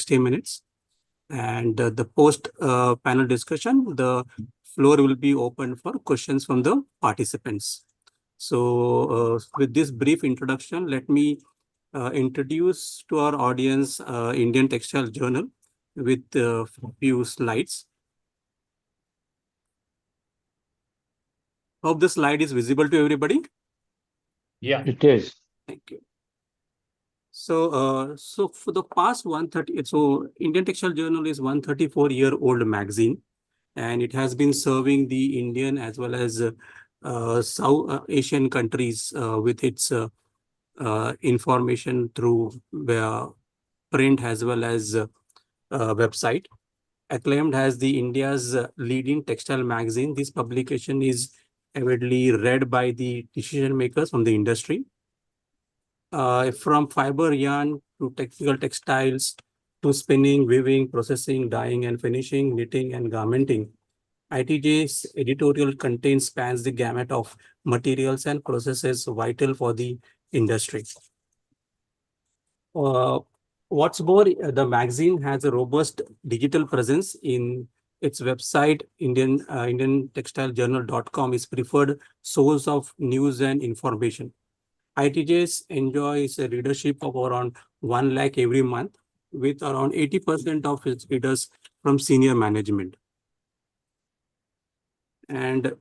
60 minutes. And the post panel discussion, the floor will be open for questions from the participants. So with this brief introduction, let me introduce to our audience Indian Textile Journal with a few slides. Hope the slide is visible to everybody. Yeah, it is. Thank you. So for the past 130, so Indian Textile Journal is 134-year-old magazine, and it has been serving the Indian as well as South Asian countries with its information through print as well as website. Acclaimed as the India's leading textile magazine, this publication is avidly read by the decision makers from the industry. From fiber yarn to technical textiles to spinning, weaving, processing, dyeing and finishing, knitting and garmenting, ITJ's editorial content spans the gamut of materials and processes vital for the industry. What's more, the magazine has a robust digital presence in its website. IndianTextileJournal.com is preferred source of news and information. ITJs enjoys a readership of around 1 lakh every month, with around 80% of its readers from senior management. And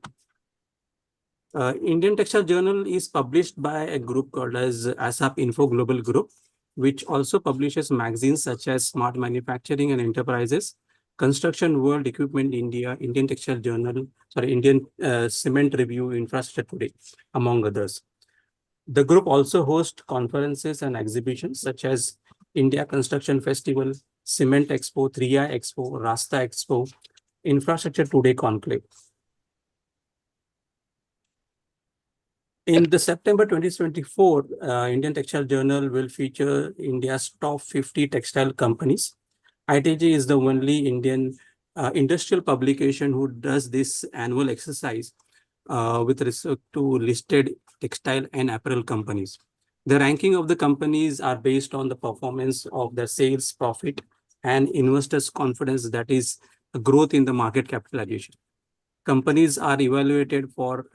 Indian Textile Journal is published by a group called as ASAP Info Global Group, which also publishes magazines such as Smart Manufacturing and Enterprises, Construction World, Equipment India, Indian Textile Journal, Indian Cement Review, Infrastructure Today, among others. The group also hosts conferences and exhibitions such as India Construction Festival, Cement Expo, 3i Expo, Rasta Expo, Infrastructure Today Conclave. In the September 2024, Indian Textile Journal will feature India's top 50 textile companies. ITJ is the only Indian industrial publication who does this annual exercise with respect to listed textile and apparel companies. The ranking of the companies are based on the performance of their sales, profit, and investors' confidence, that is, growth in the market capitalization. Companies are evaluated for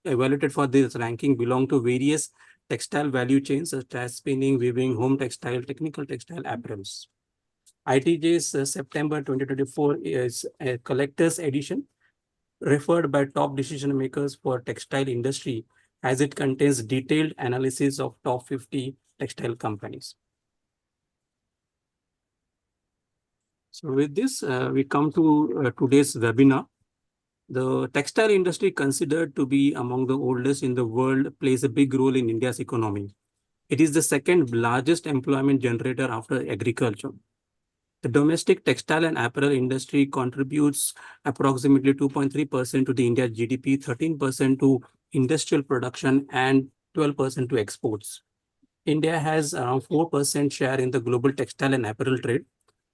this ranking belong to various textile value chains such as spinning, weaving, home textile, technical textile, apparels. ITJ's September 2024 is a collector's edition referred by top decision makers for textile industry, as it contains detailed analysis of top 50 textile companies. So with this, we come to today's webinar. The textile industry, considered to be among the oldest in the world, plays a big role in India's economy. It is the second largest employment generator after agriculture. The domestic textile and apparel industry contributes approximately 2.3% to the India's GDP, 13% to industrial production, and 12% to exports. India has around 4% share in the global textile and apparel trade.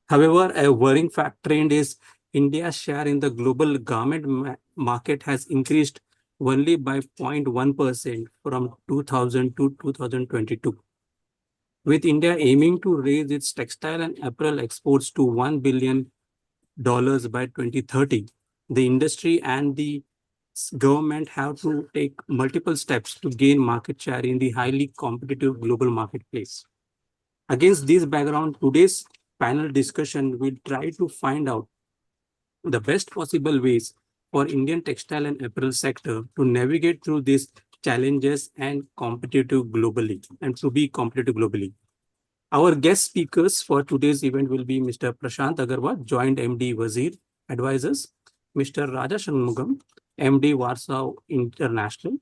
However, a worrying trend is India's share in the global garment market has increased only by 0.1% from 2000 to 2022. With India aiming to raise its textile and apparel exports to $1 billion by 2030, the industry and the government have to take multiple steps to gain market share in the highly competitive global marketplace. Against this background, today's panel discussion will try to find out the best possible ways for Indian textile and apparel sector to navigate through these challenges and competitive globally, and to be competitive globally. Our guest speakers for today's event will be Mr. Prashant Agarwal, Joint MD Wazir Advisors, Mr. Raja Shanmugam, MD Warsaw International,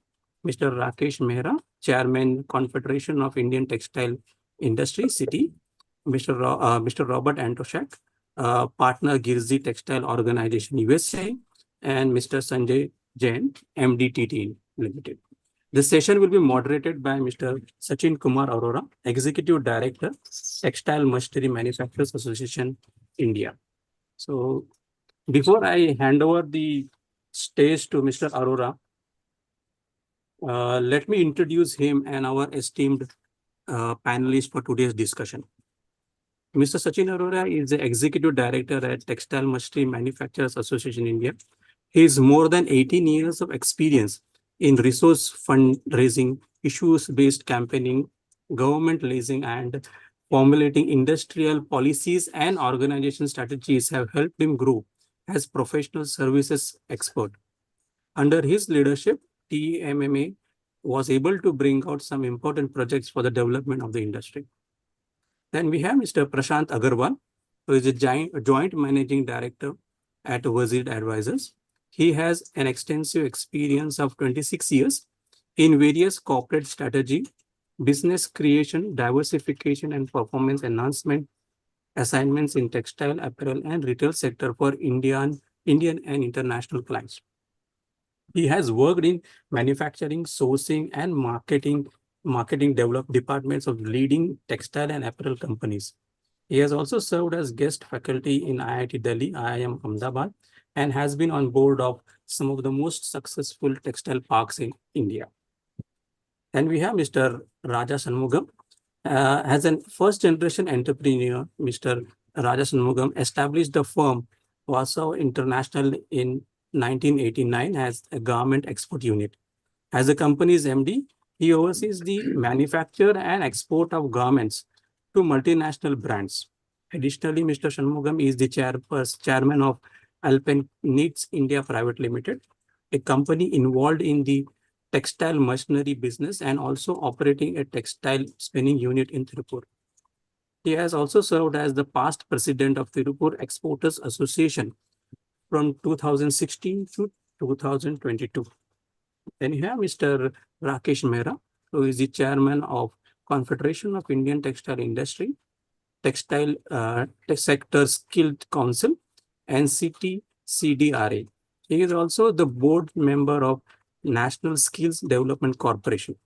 Mr. Rakesh Mehra, Chairman Confederation of Indian Textile Industry, City, Mr. Robert Antoshak, partner Girzi Textile Organization USA, and Mr. Sanjay Jain, MD TT Limited. The session will be moderated by Mr. Sachin Kumar Arora, Executive Director, Textile Machinery Manufacturers Association, India. So before I hand over the stage to Mr. Arora, let me introduce him and our esteemed panelists for today's discussion. Mr. Sachin Arora is the Executive Director at Textile Machinery Manufacturers Association India. He has more than 18 years of experience in resource fundraising, issues-based campaigning, government liaising, and formulating industrial policies and organization strategies have helped him grow as professional services expert. Under his leadership, TMMA was able to bring out some important projects for the development of the industry. Then we have Mr. Prashant Agarwal, who is a joint managing director at Wazir Advisors. He has an extensive experience of 26 years in various corporate strategy, business creation, diversification, and performance enhancement assignments in textile, apparel, and retail sector for Indian and international clients. He has worked in manufacturing, sourcing, and marketing developed departments of leading textile and apparel companies. He has also served as guest faculty in IIT Delhi, IIM Ahmedabad, and has been on board of some of the most successful textile parks in India. And we have Mr. Raja Shanmugam. As a first generation entrepreneur, Mr. Raja Shanmugam established the firm Warsaw International in 1989 as a garment export unit. As the company's MD, he oversees the manufacture and export of garments to multinational brands. Additionally, Mr. Shanmugam is the chairman of Alpen Knits India Private Limited, a company involved in the textile machinery business and also operating a textile spinning unit in Tirupur. He has also served as the past president of Tirupur Exporters Association from 2016 to 2022. Then you have Mr. Rakesh Mehra, who is the chairman of Confederation of Indian Textile Industry, Textile Sector Skilled Council, NCT CDRA. He is also the board member of National Skills Development Corporation.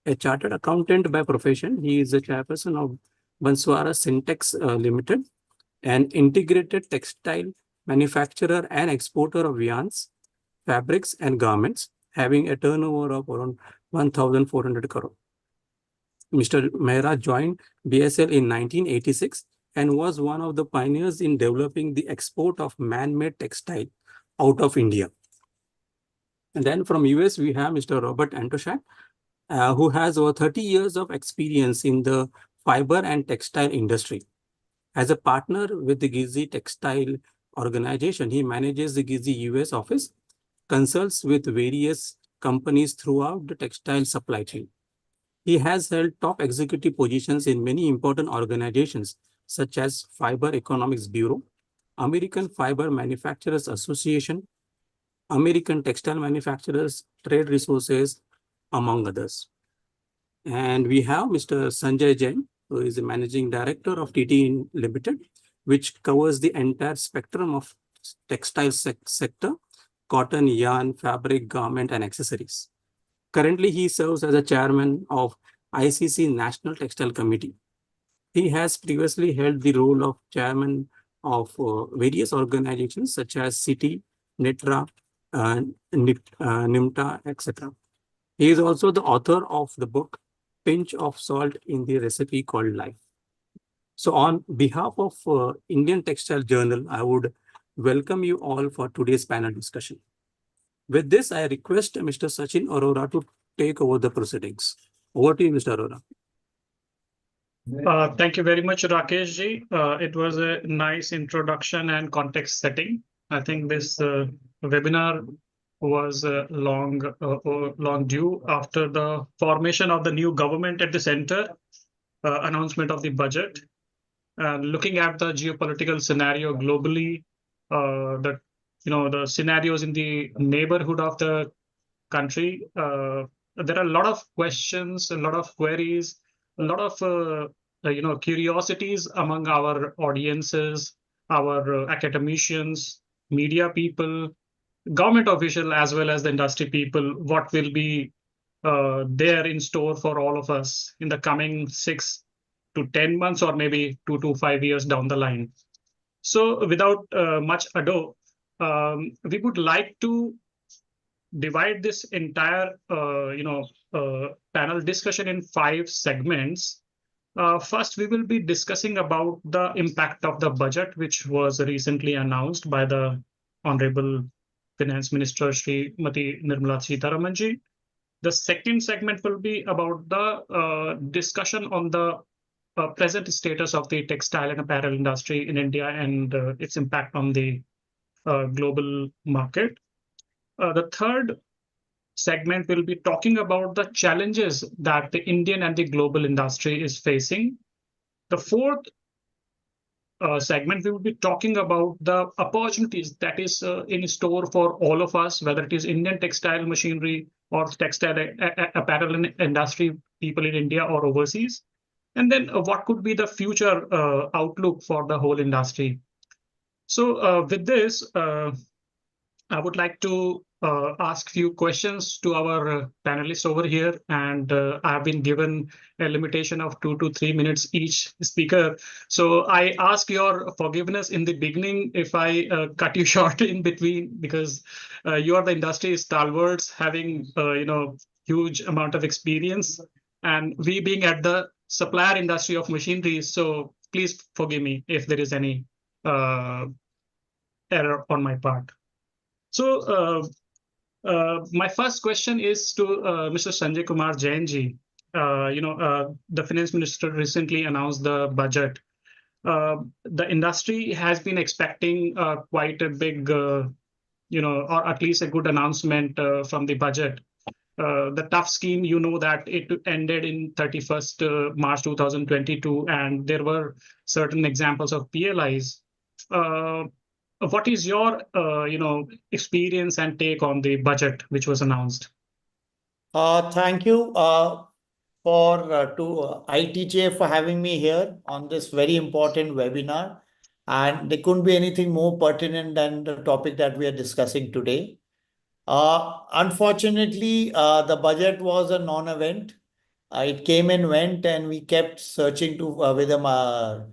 A chartered accountant by profession, he is the chairperson of Banswara Syntex Limited, an integrated textile manufacturer and exporter of yarns, fabrics, and garments, having a turnover of around 1,400 crore. Mr. Mehra joined BSL in 1986 and was one of the pioneers in developing the export of man-made textile out of India. And then from US, we have Mr. Robert Antoshak, who has over 30 years of experience in the fiber and textile industry. As a partner with the Gizzi Textile Organization, he manages the Gizzi US office, consults with various companies throughout the textile supply chain. He has held top executive positions in many important organizations such as Fiber Economics Bureau, American Fiber Manufacturers Association, American Textile Manufacturers Trade Resources, among others. And we have Mr. Sanjay Jain, who is the managing director of TT Limited, which covers the entire spectrum of textile sector, cotton, yarn, fabric, garment, and accessories. Currently, he serves as a chairman of ICC National Textile Committee. He has previously held the role of chairman of various organizations such as CITI, NITRA, NIMTA, etc. He is also the author of the book Pinch of Salt in the Recipe Called Life. So on behalf of Indian Textile Journal, I would welcome you all for today's panel discussion. With this, I request Mr. Sachin Arora to take over the proceedings. Over to you, Mr. Arora. Thank you very much, Rakesh ji. It was a nice introduction and context setting. I think this webinar was long due after the formation of the new government at the center, announcement of the budget, looking at the geopolitical scenario globally, the scenarios in the neighborhood of the country. There are a lot of questions, a lot of queries, a lot of curiosities among our audiences, our academicians, media people, government official, as well as the industry people. What will be there in store for all of us in the coming 6 to 10 months, or maybe 2 to 5 years down the line? So, without much ado, we would like to divide this entire panel discussion in 5 segments. First, we will be discussing about the impact of the budget, which was recently announced by the Honorable Finance Minister Srimati Nirmala Sitharamanji. The second segment will be about the discussion on the present status of the textile and apparel industry in India and its impact on the global market. The third segment will be talking about the challenges that the Indian and the global industry is facing. The fourth segment, we will be talking about the opportunities that is in store for all of us, whether it is Indian textile machinery or textile apparel industry people in India or overseas. And then what could be the future outlook for the whole industry. So with this, I would like to ask few questions to our panelists over here, and I have been given a limitation of 2 to 3 minutes each speaker. So I ask your forgiveness in the beginning if I cut you short in between, because you are the industry stalwarts, having huge amount of experience, and we being at the supplier industry of machinery. So please forgive me if there is any uh, error on my part. So my first question is to Mr. Sanjay Kumar Jain ji. The finance minister recently announced the budget. The industry has been expecting quite a big, or at least a good announcement from the budget. The tough scheme, you know that it ended in 31st March 2022, and there were certain examples of PLIs. Uh, what is your, experience and take on the budget which was announced? Thank you for to ITJ for having me here on this very important webinar. And there couldn't be anything more pertinent than the topic that we are discussing today. Unfortunately, the budget was a non-event. It came and went, and we kept searching to with a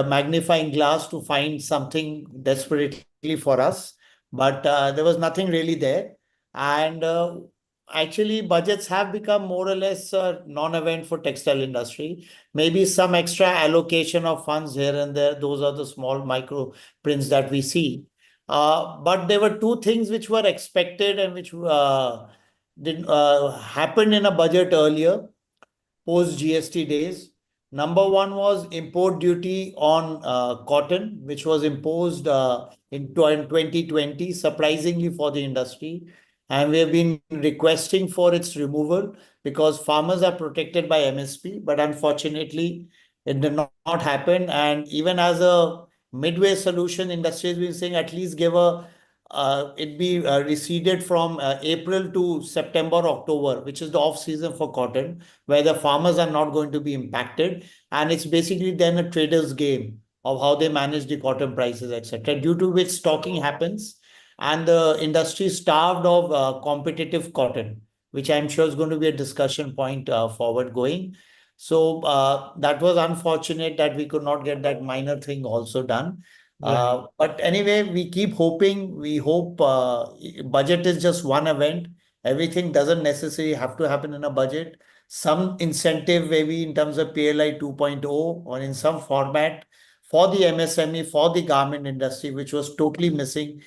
magnifying glass to find something desperately for us, but there was nothing really there. And actually, budgets have become more or less a non-event for textile industry. Maybe some extra allocation of funds here and there. Those are the small micro prints that we see. But there were two things which were expected and which did happen in a budget earlier, post GST days. Number one was import duty on cotton, which was imposed in 2020, surprisingly for the industry. And we have been requesting for its removal because farmers are protected by MSP, but unfortunately, it did not happen. And even as a midway solution, industry has been saying at least give a it be receded from April to September, October, which is the off season for cotton, where the farmers are not going to be impacted. And it's basically then a trader's game of how they manage the cotton prices, etc., due to which stocking happens and the industry starved of competitive cotton, which I'm sure is going to be a discussion point forward going. So that was unfortunate that we could not get that minor thing also done. But anyway, we keep hoping. We hope budget is just one event. Everything doesn't necessarily have to happen in a budget. Some incentive, maybe in terms of PLI 2.0 or in some format for the MSME, for the garment industry, which was totally missing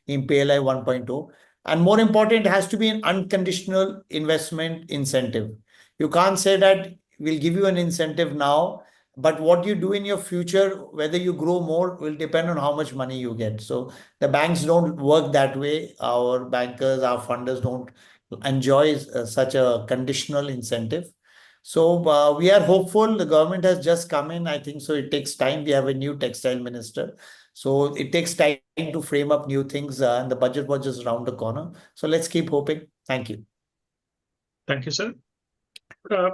in PLI 1.0. And more important, it has to be an unconditional investment incentive. You can't say that we'll give you an incentive now, but what you do in your future, whether you grow more, will depend on how much money you get. So the banks don't work that way. Our bankers, our funders don't enjoy such a conditional incentive. So we are hopeful. The government has just come in. I think so. It takes time. We have a new textile minister. So it takes time to frame up new things, and the budget was just around the corner. So let's keep hoping. Thank you. Thank you, sir.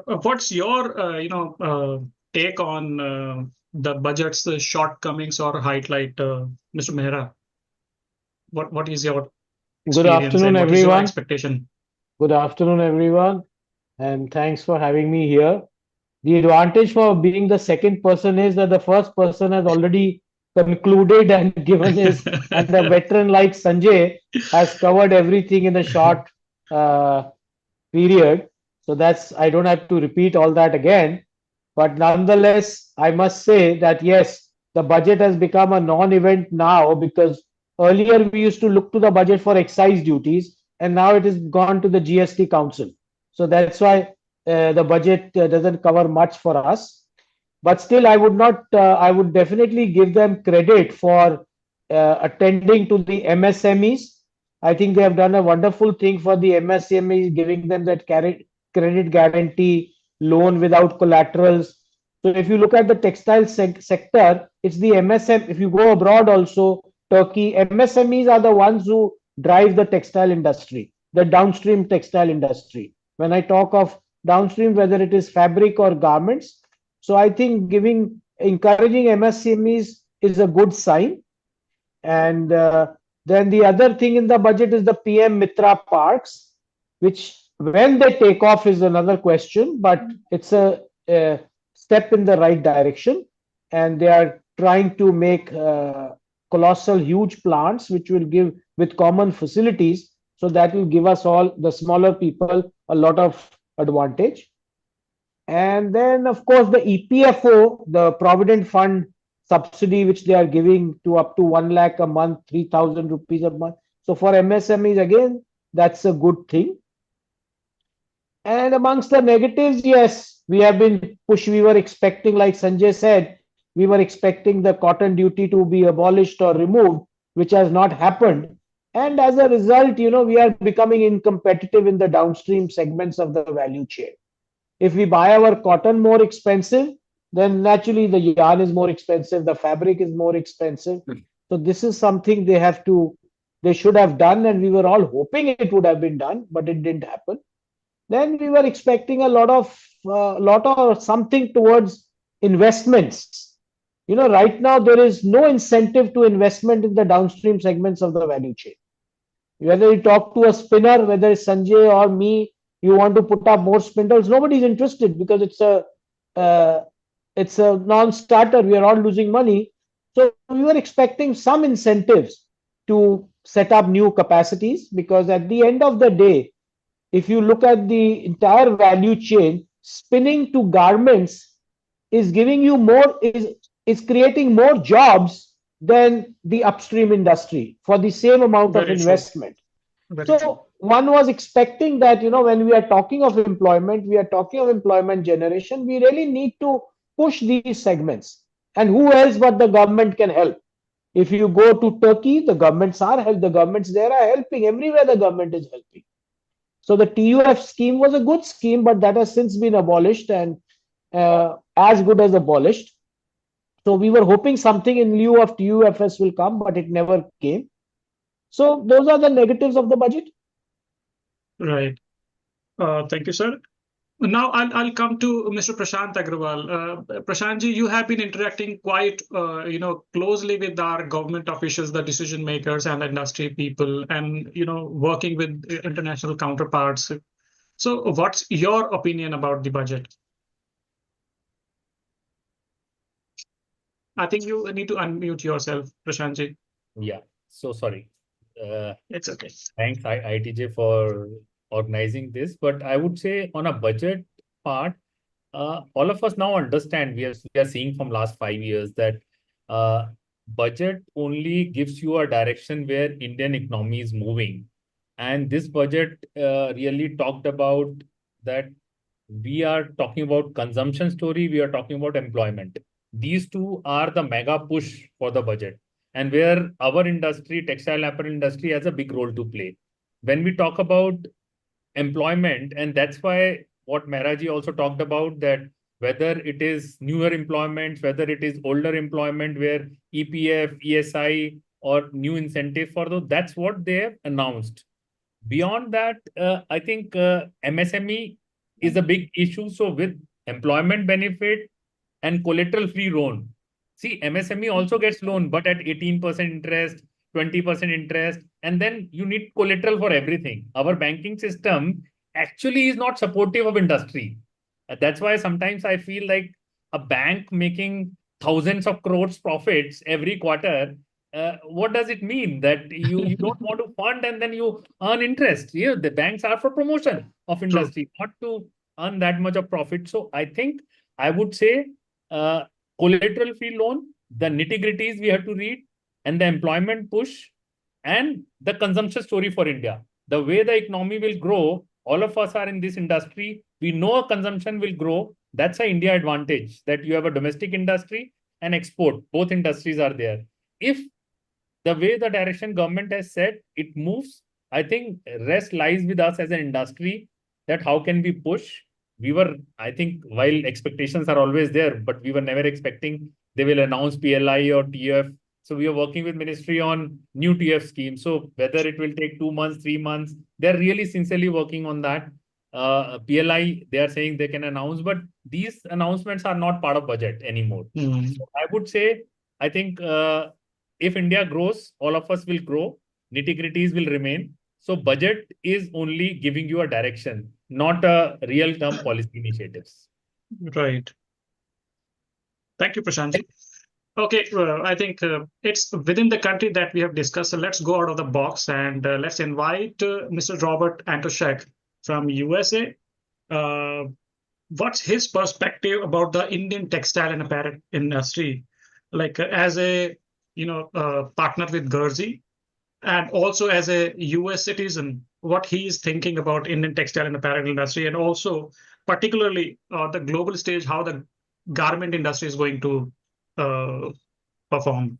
What's your, take on the budget's shortcomings or highlight, Mr. Mehra? What is your Good experience afternoon, and what is your everyone. expectation? Good afternoon, everyone, and thanks for having me here. The advantage for being the second person is that the first person has already concluded and given his, and the veteran like Sanjay has covered everything in a short uh, period. So that's, I don't have to repeat all that again. But nonetheless, I must say that yes, the budget has become a non-event now, because earlier we used to look to the budget for excise duties, and now it has gone to the GST Council. So that's why the budget doesn't cover much for us. But still, I would not. I would definitely give them credit for attending to the MSMEs. I think they have done a wonderful thing for the MSMEs, giving them that credit guarantee loan without collaterals. So if you look at the textile sector, it's the MSM. If you go abroad also, Turkey, MSMEs are the ones who drive the textile industry, the downstream textile industry. When I talk of downstream, whether it is fabric or garments, so I think encouraging MSMEs is a good sign. And then the other thing in the budget is the PM Mitra parks, which when they take off is another question, but it's a step in the right direction. And they are trying to make colossal, huge plants, which will give with common facilities. So that will give us all, the smaller people, a lot of advantage. And then, of course, the EPFO, the Provident Fund subsidy, which they are giving to up to 1 lakh a month, 3,000 rupees a month. So for MSMEs, again, that's a good thing. And amongst the negatives, yes, we have been pushed. We were expecting, like Sanjay said, we were expecting the cotton duty to be abolished or removed, which has not happened. And as a result, we are becoming uncompetitive in the downstream segments of the value chain. If we buy our cotton more expensive, then naturally the yarn is more expensive, the fabric is more expensive. So this is something they should have done, and we were all hoping it would have been done, but it didn't happen. Then we were expecting a lot of something towards investments. Right now there is no incentive to investment in the downstream segments of the value chain. Whether you talk to a spinner, whether it's Sanjay or me, you want to put up more spindles, nobody's interested, because it's a non-starter. We are all losing money. So we were expecting some incentives to set up new capacities, because at the end of the day, if you look at the entire value chain, spinning to garments is giving you more, is creating more jobs than the upstream industry for the same amount of Very true. investment. Very true. So one was expecting that, when we are talking of employment, we are talking of employment generation, we really need to push these segments. And who else but the government can help? If you go to Turkey, the governments there are helping. Everywhere the government is helping. So the TUF scheme was a good scheme, but that has since been abolished, and as good as abolished. So we were hoping something in lieu of TUFS will come, but it never came. So those are the negatives of the budget. Right. Thank you, sir. Now I'll come to Mr. Prashant Agrawal. Prashantji, you have been interacting quite closely with our government officials, the decision makers, and industry people, and working with international counterparts. So, what's your opinion about the budget? I think you need to unmute yourself, Prashantji. Yeah, so sorry. It's okay. Thanks, ITJ, for organizing this. But I would say on a budget part, all of us now understand, we are seeing from last 5 years that budget only gives you a direction where Indian economy is moving. And this budget really talked about that we are talking about consumption story, we are talking about employment. These two are the mega push for the budget, and where our industry, textile apparel industry, has a big role to play. When we talk about employment, and that's why what Mehraji also talked about, that whether it is newer employments, whether it is older employment where EPF, ESI, or new incentive for those, that's what they have announced. Beyond that, I think MSME is a big issue. So with employment benefit and collateral-free loan, see, MSME also gets loan, but at 18% interest, 20% interest, and then you need collateral for everything. Our banking system actually is not supportive of industry. That's why sometimes I feel like a bank making thousands of crores profits every quarter. What does it mean? That you don't want to fund and then you earn interest? Yeah, the banks are for promotion of industry, not to earn that much of profit. So I think I would say collateral free loan, the nitty-gritties we have to read, and the employment push, and the consumption story for India. The way the economy will grow, all of us are in this industry. We know consumption will grow. That's an India advantage, that you have a domestic industry and export. Both industries are there. If the way the direction government has set, it moves, I think rest lies with us as an industry, that how can we push. We were, I think, while expectations are always there, but we were never expecting they will announce PLI or TF. So we are working with ministry on new TF scheme. So whether it will take 2 months, 3 months, they're really sincerely working on that. PLI, they are saying they can announce, but these announcements are not part of budget anymore. So I would say, I think if India grows, all of us will grow. Nitty-gritties will remain. So budget is only giving you a direction, not a real-term policy initiatives. Right. Thank you, Prashantji. Okay, I think it's within the country that we have discussed. So let's go out of the box and let's invite Mr. Robert Antoshek from USA. What's his perspective about the Indian textile and apparel industry, like as a partner with Guernsey, and also as a US citizen, what he is thinking about Indian textile and apparel industry, and also particularly the global stage, how the garment industry is going to perform.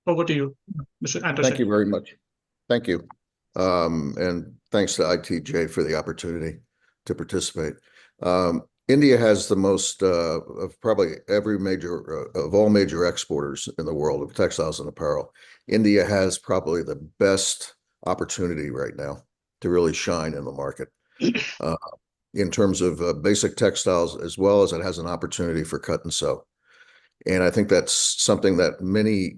Over to you, Mr. Antoshek. Thank you very much. Thank you. And thanks to ITJ for the opportunity to participate. India has the most of probably every major of all major exporters in the world of textiles and apparel. India has probably the best opportunity right now to really shine in the market in terms of basic textiles, as well as it has an opportunity for cut and sew. And I think that's something that many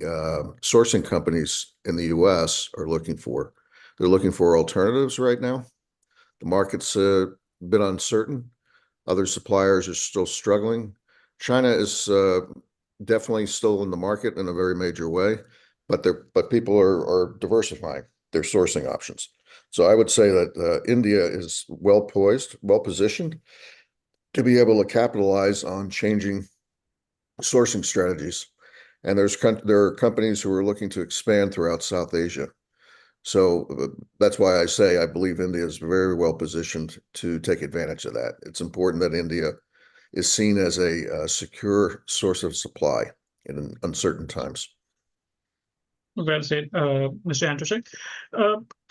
sourcing companies in the US are looking for. They're looking for alternatives right now. The market's a bit uncertain. Other suppliers are still struggling. China is definitely still in the market in a very major way, but people are diversifying their sourcing options. So I would say that India is well poised, well positioned to be able to capitalize on changing sourcing strategies. And there are companies who are looking to expand throughout South Asia. So that's why I say I believe India is very well positioned to take advantage of that. It's important that India is seen as a secure source of supply in uncertain times. Well said, Mr. Antoshek.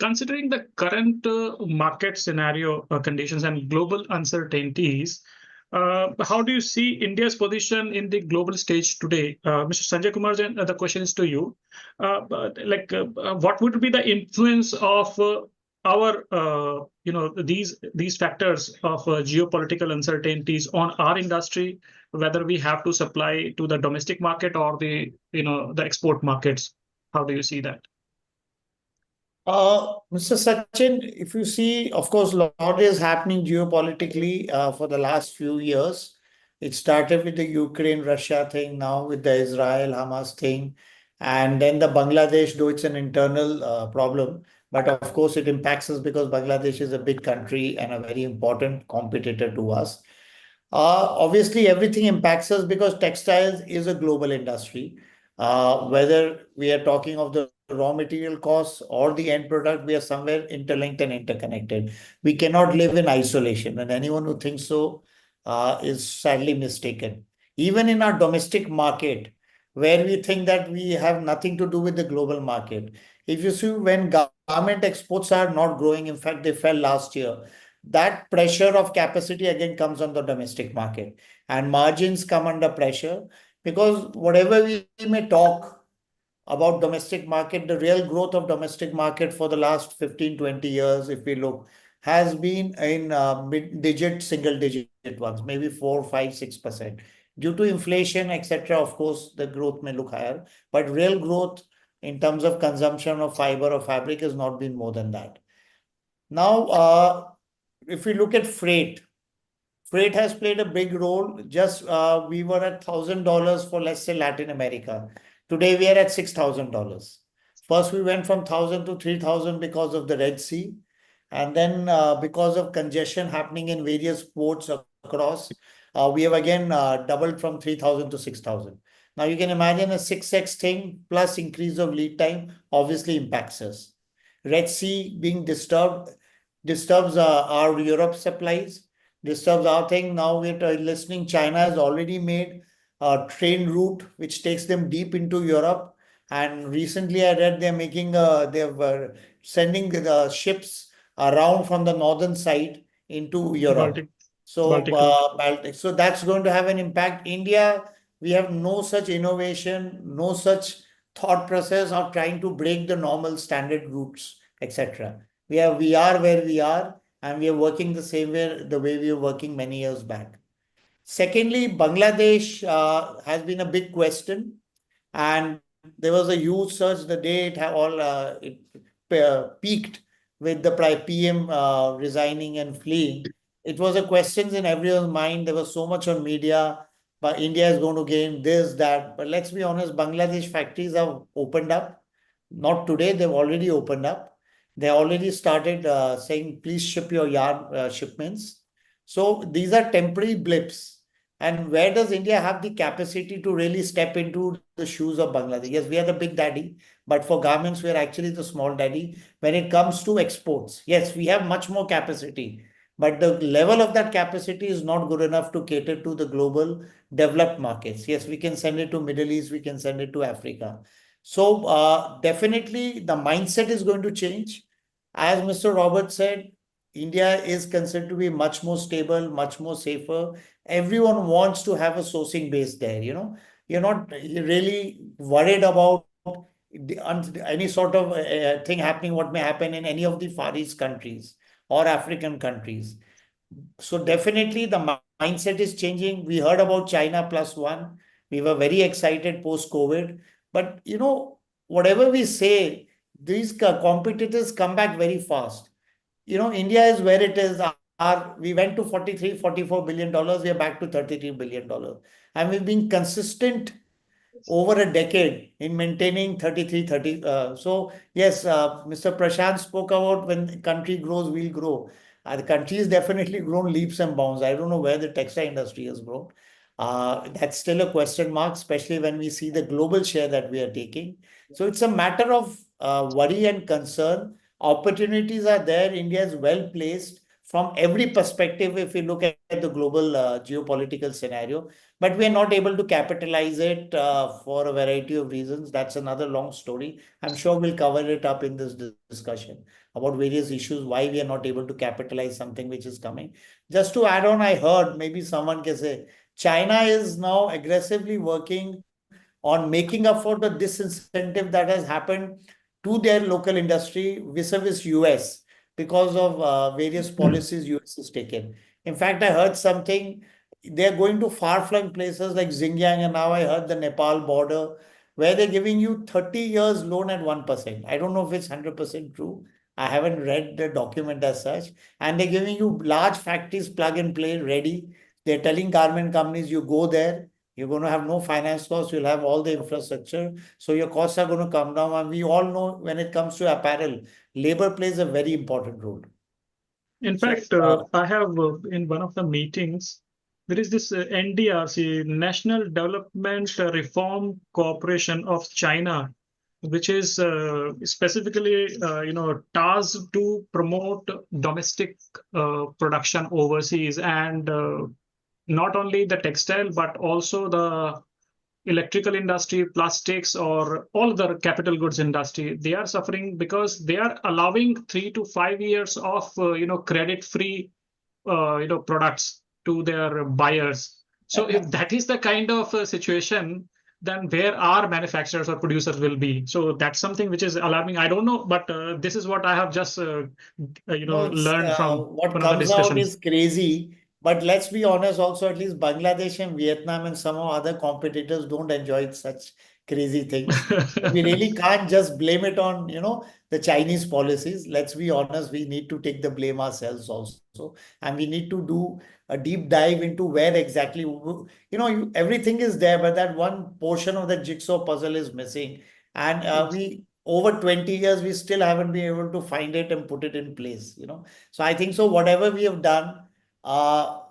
Considering the current market scenario conditions and global uncertainties, how do you see India's position in the global stage today? Mr. Sanjay Kumar Jain, the question is to you. What would be the influence of our, these factors of geopolitical uncertainties on our industry, whether we have to supply to the domestic market or the export markets? How do you see that? Mr. Sachin, if you see, of course, a lot is happening geopolitically for the last few years. It started with the Ukraine-Russia thing, now with the Israel-Hamas thing, and then the Bangladesh, though it's an internal problem, but of course it impacts us because Bangladesh is a big country and a very important competitor to us. Obviously, everything impacts us because textiles is a global industry. Whether we are talking of the raw material costs or the end product, we are somewhere interlinked and interconnected. We cannot live in isolation, and anyone who thinks so is sadly mistaken. Even in our domestic market, where we think that we have nothing to do with the global market. If you see, when garment exports are not growing, in fact, they fell last year, that pressure of capacity again comes on the domestic market, and margins come under pressure. Because whatever we may talk about domestic market, the real growth of domestic market for the last 15, 20 years, if we look, has been in mid-digit, single-digit ones, maybe 4, 5, 6%. Due to inflation, etc., of course, the growth may look higher, but real growth in terms of consumption of fiber or fabric has not been more than that. Now, if we look at freight, freight has played a big role. Just we were at $1,000 for, let's say, Latin America. Today we are at $6,000. First, we went from 1,000 to 3,000 because of the Red Sea, and then because of congestion happening in various ports across, We have again doubled from 3,000 to 6,000. Now you can imagine a 6x thing plus increase of lead time obviously impacts us. Red Sea being disturbs our Europe supplies, disturbs our thing. Now we're listening, China has already made a train route which takes them deep into Europe. And recently I read they're sending the ships around from the northern side into Europe. Baltic. So Baltic. Baltic. So that's going to have an impact. India, we have no such innovation, no such thought process of trying to break the normal standard routes, etc. We are where we are, and we are working the way we were working many years back. Secondly, Bangladesh has been a big question, and there was a huge surge the day it peaked with the PM resigning and fleeing. It was a question in everyone's mind. There was so much on media, but India is going to gain this, that. But let's be honest, Bangladesh factories have opened up. Not today, they've already opened up. They already started saying, please ship your yard shipments. So these are temporary blips. And where does India have the capacity to really step into the shoes of Bangladesh? Yes, we are the big daddy, but for garments, we are actually the small daddy. When it comes to exports, yes, we have much more capacity, but the level of that capacity is not good enough to cater to the global developed markets. Yes, we can send it to Middle East, we can send it to Africa. So definitely the mindset is going to change. As Mr. Robert said, India is considered to be much more stable, much more safer. Everyone wants to have a sourcing base there. You're not really worried about any sort of thing happening, what may happen in any of the Far East countries or African countries. So definitely the mindset is changing. We heard about China plus one. We were very excited post COVID. But whatever we say, these competitors come back very fast. India is where it is. We went to 43, $44 billion. We are back to $33 billion. And we've been consistent over a decade in maintaining 33, 30. So yes, Mr. Prashant spoke about when the country grows, we'll grow. The country has definitely grown leaps and bounds. I don't know where the textile industry has grown. That's still a question mark, especially when we see the global share that we are taking. So it's a matter of worry and concern. Opportunities are there. India is well placed from every perspective if we look at the global geopolitical scenario, but we are not able to capitalize it for a variety of reasons. That's another long story. I'm sure we'll cover it up in this discussion about various issues, why we are not able to capitalize something which is coming. Just to add on, I heard maybe someone can say China is now aggressively working on making up for the disincentive that has happened to their local industry vis-a-vis US because of various policies US has taken. In fact, I heard something, they're going to far-flung places like Xinjiang, and now I heard the Nepal border, where they're giving you 30 years loan at 1%. I don't know if it's 100% true. I haven't read the document as such. And they're giving you large factories, plug and play, ready. They're telling garment companies, you go there, you're going to have no finance costs, you'll have all the infrastructure. So your costs are going to come down. And we all know when it comes to apparel, labor plays a very important role. In So, fact, I have in one of the meetings, there is this NDRC, National Development Reform Corporation of China, which is specifically, tasked to promote domestic production overseas, and not only the textile, but also the electrical industry, plastics, or all the capital goods industry. They are suffering because they are allowing 3 to 5 years of credit-free products to their buyers. So if that is the kind of situation, then where our manufacturers or producers will be. So that's something which is alarming. I don't know, but this is what I have just learned from what one of the comes out discussions. is crazy. But let's be honest, also, at least Bangladesh and Vietnam and some of other competitors don't enjoy such crazy things. We really can't just blame it on, the Chinese policies. Let's be honest, we need to take the blame ourselves also. And we need to do a deep dive into where exactly, everything is there, but that one portion of the jigsaw puzzle is missing. And we, over 20 years, we still haven't been able to find it and put it in place. So I think so, whatever we have done,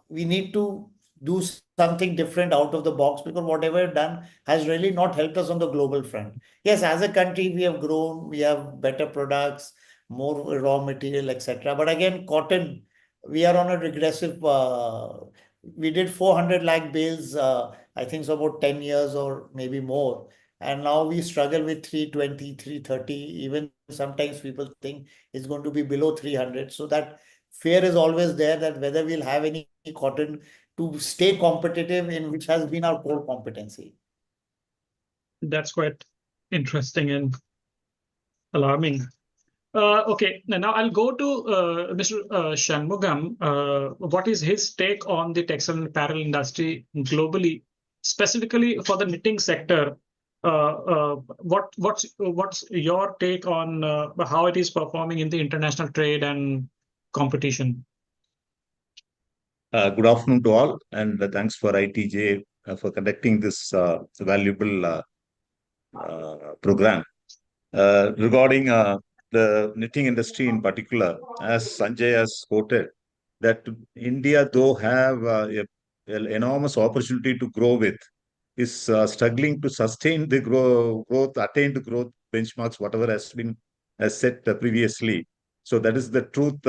we need to do something different out of the box, because whatever done has really not helped us on the global front. Yes, as a country, we have grown, we have better products, more raw material, etc. But again, cotton, we are on a regressive. We did 400 lakh bales, I think so about 10 years or maybe more. And now we struggle with 320, 330. Even sometimes people think it's going to be below 300. So that fear is always there that whether we'll have any cotton to stay competitive in which has been our core competency. That's quite interesting and alarming. Okay, now I'll go to Mr. Shanmugam. What is his take on the textile and apparel industry globally, specifically for the knitting sector? What's your take on how it is performing in the international trade and competition? Good afternoon to all, and thanks for ITJ for conducting this valuable program. Regarding the knitting industry in particular, as Sanjay has quoted, that India, though have an enormous opportunity to grow with, is struggling to sustain the growth, attain the growth benchmarks, whatever has been set previously. So that is the truth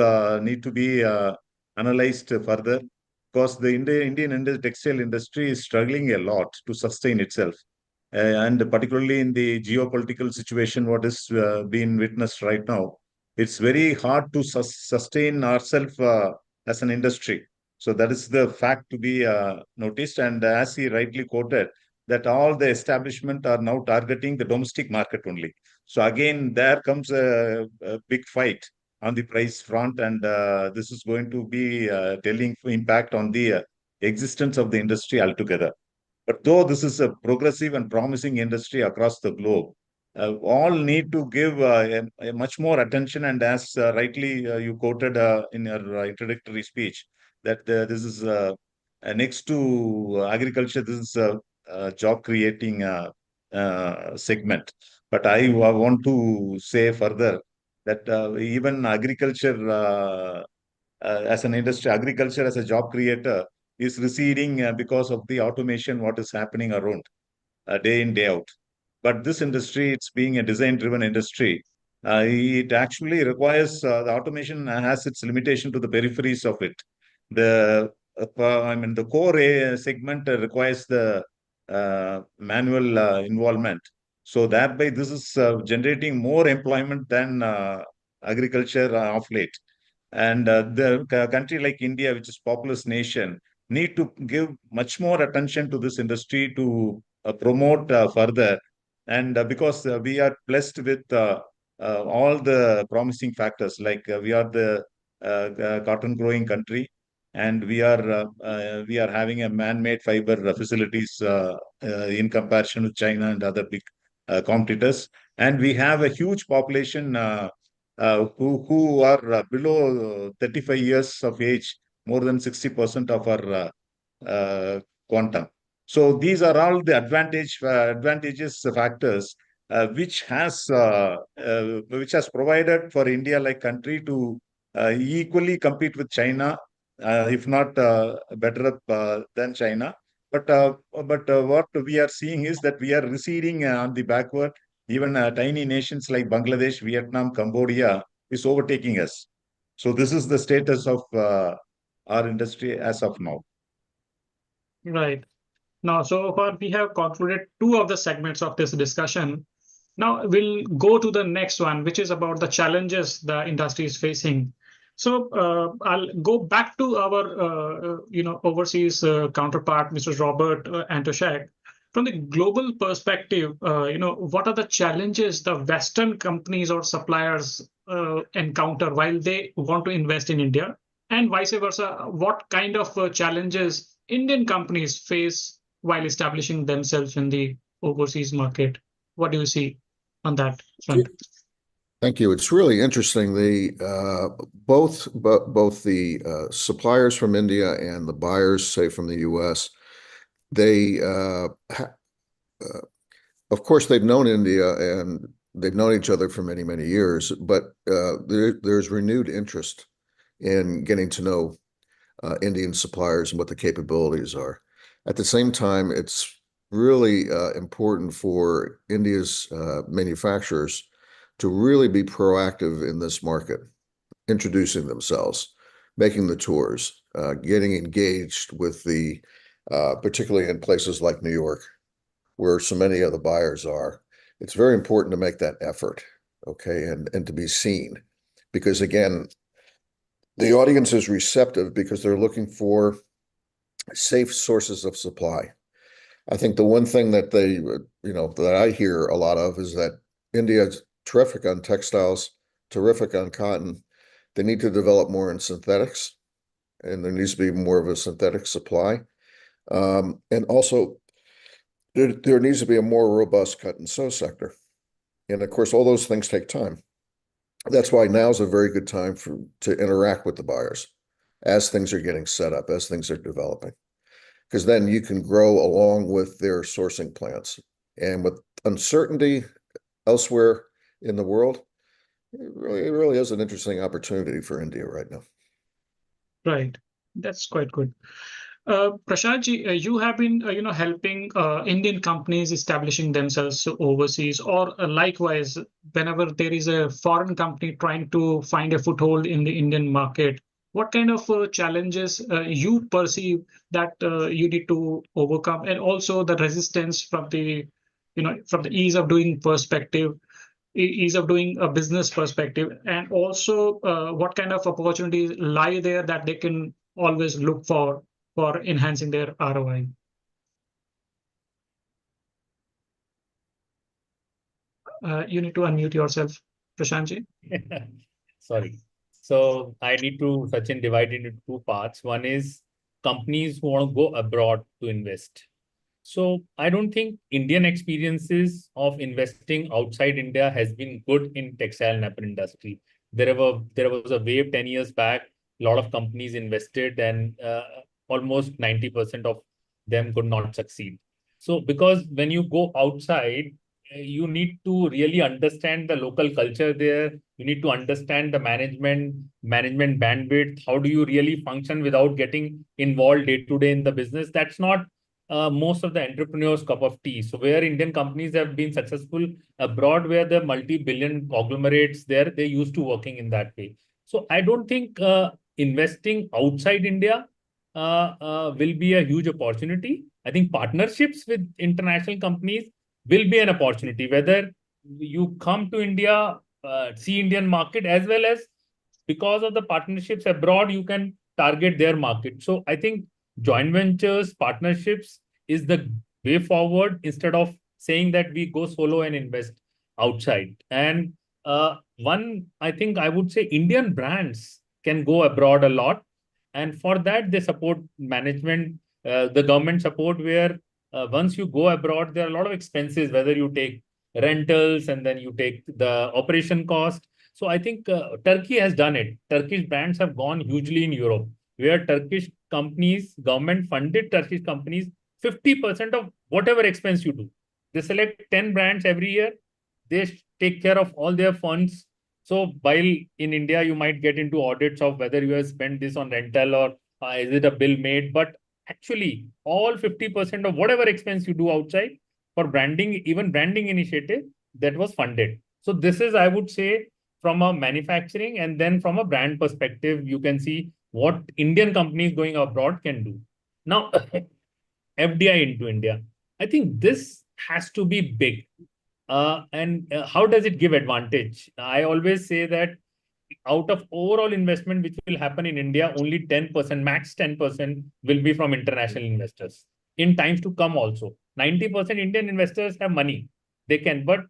need to be analyzed further, because the Indian textile industry is struggling a lot to sustain itself. And particularly in the geopolitical situation, what is being witnessed right now, it's very hard to sustain ourselves as an industry. So that is the fact to be noticed. And as he rightly quoted, that all the establishment are now targeting the domestic market only. So again, there comes a big fight on the price front, and this is going to be telling impact on the existence of the industry altogether. But though this is a progressive and promising industry across the globe, all need to give a much more attention. And as rightly you quoted in your introductory speech, that this is next to agriculture, this is a job creating segment. But I want to say further that even agriculture as an industry, agriculture as a job creator is receding because of the automation, what is happening around day in, day out. But this industry, it's being a design-driven industry. It actually requires the automation has its limitation to the peripheries of it. The core segment requires the manual involvement. So thereby, this is generating more employment than agriculture of late. And the country like India, which is populous nation, need to give much more attention to this industry to promote further. And because we are blessed with all the promising factors, like we are the cotton growing country, and we are having a man-made fiber facilities in comparison with China and other big competitors, and we have a huge population who are below 35 years of age, more than 60% of our quantum. So these are all the advantages factors which has provided for India like country to equally compete with China, if not better than China. But what we are seeing is that we are receding on the backward. Even tiny nations like Bangladesh, Vietnam, Cambodia is overtaking us. So this is the status of our industry as of now. Right. Now, so far we have concluded two of the segments of this discussion. Now we'll go to the next one, which is about the challenges the industry is facing. So I'll go back to our overseas counterpart, Mr. Robert Antoshak. From the global perspective, what are the challenges the Western companies or suppliers encounter while they want to invest in India, and vice versa? What kind of challenges Indian companies face while establishing themselves in the overseas market? What do you see on that front? Thank you. It's really interesting. Both the suppliers from India and the buyers, say from the U.S., they of course they've known India and they've known each other for many, many years, but there's renewed interest in getting to know Indian suppliers and what the capabilities are. At the same time, it's really important for India's manufacturers to really be proactive in this market, introducing themselves, making the tours, getting engaged with particularly in places like New York, where so many of the buyers are. It's very important to make that effort, okay, and to be seen. Because again, the audience is receptive because they're looking for safe sources of supply. I think the one thing that that I hear a lot of is that India's terrific on textiles, terrific on cotton. They need to develop more in synthetics, and there needs to be more of a synthetic supply. And also, there needs to be a more robust cut and sew sector. And of course, all those things take time. That's why now is a very good time to interact with the buyers as things are getting set up, as things are developing. Because then you can grow along with their sourcing plans. And with uncertainty elsewhere in the world, it really is an interesting opportunity for India right now. Right. That's quite good. Prashantji, you have been, helping Indian companies establishing themselves overseas, or likewise, whenever there is a foreign company trying to find a foothold in the Indian market, what kind of challenges you perceive that you need to overcome, and also the resistance from from the ease of doing perspective, ease of doing a business perspective, and also what kind of opportunities lie there that they can always look for enhancing their ROI. You need to unmute yourself, Prashantji. Sorry. So I need to, Sachin, divide into two parts. One is companies who want to go abroad to invest. So I don't think Indian experiences of investing outside India has been good in textile and apparel industry. There was a wave 10 years back. A lot of companies invested, and almost 90% of them could not succeed. So because when you go outside, you need to really understand the local culture there. You need to understand the management bandwidth. How do you really function without getting involved day to day in the business? That's not most of the entrepreneurs' cup of tea. So where Indian companies have been successful abroad, where the multi-billion conglomerates there, they're used to working in that way. So I don't think investing outside India will be a huge opportunity. I think partnerships with international companies will be an opportunity, whether you come to India, see Indian market, as well as because of the partnerships abroad, you can target their market. So I think joint ventures, partnerships is the way forward, instead of saying that we go solo and invest outside. And I think I would say Indian brands can go abroad a lot. And for that, they support management, the government support, where once you go abroad, there are a lot of expenses, whether you take rentals and then you take the operation cost. So I think Turkey has done it. Turkish brands have gone hugely in Europe, where Turkish companies, government funded Turkish companies, 50% of whatever expense you do. They select 10 brands every year. They take care of all their funds. So while in India, you might get into audits of whether you have spent this on rental or is it a bill made, but actually all 50% of whatever expense you do outside for branding, even branding initiative, that was funded. So this is, I would say, from a manufacturing, and then from a brand perspective, you can see what Indian companies going abroad can do. Now, FDI into India, I think this has to be big. And how does it give advantage? I always say that out of overall investment which will happen in India, only 10%, max 10% will be from international investors. In times to come also, 90% Indian investors have money. They can, but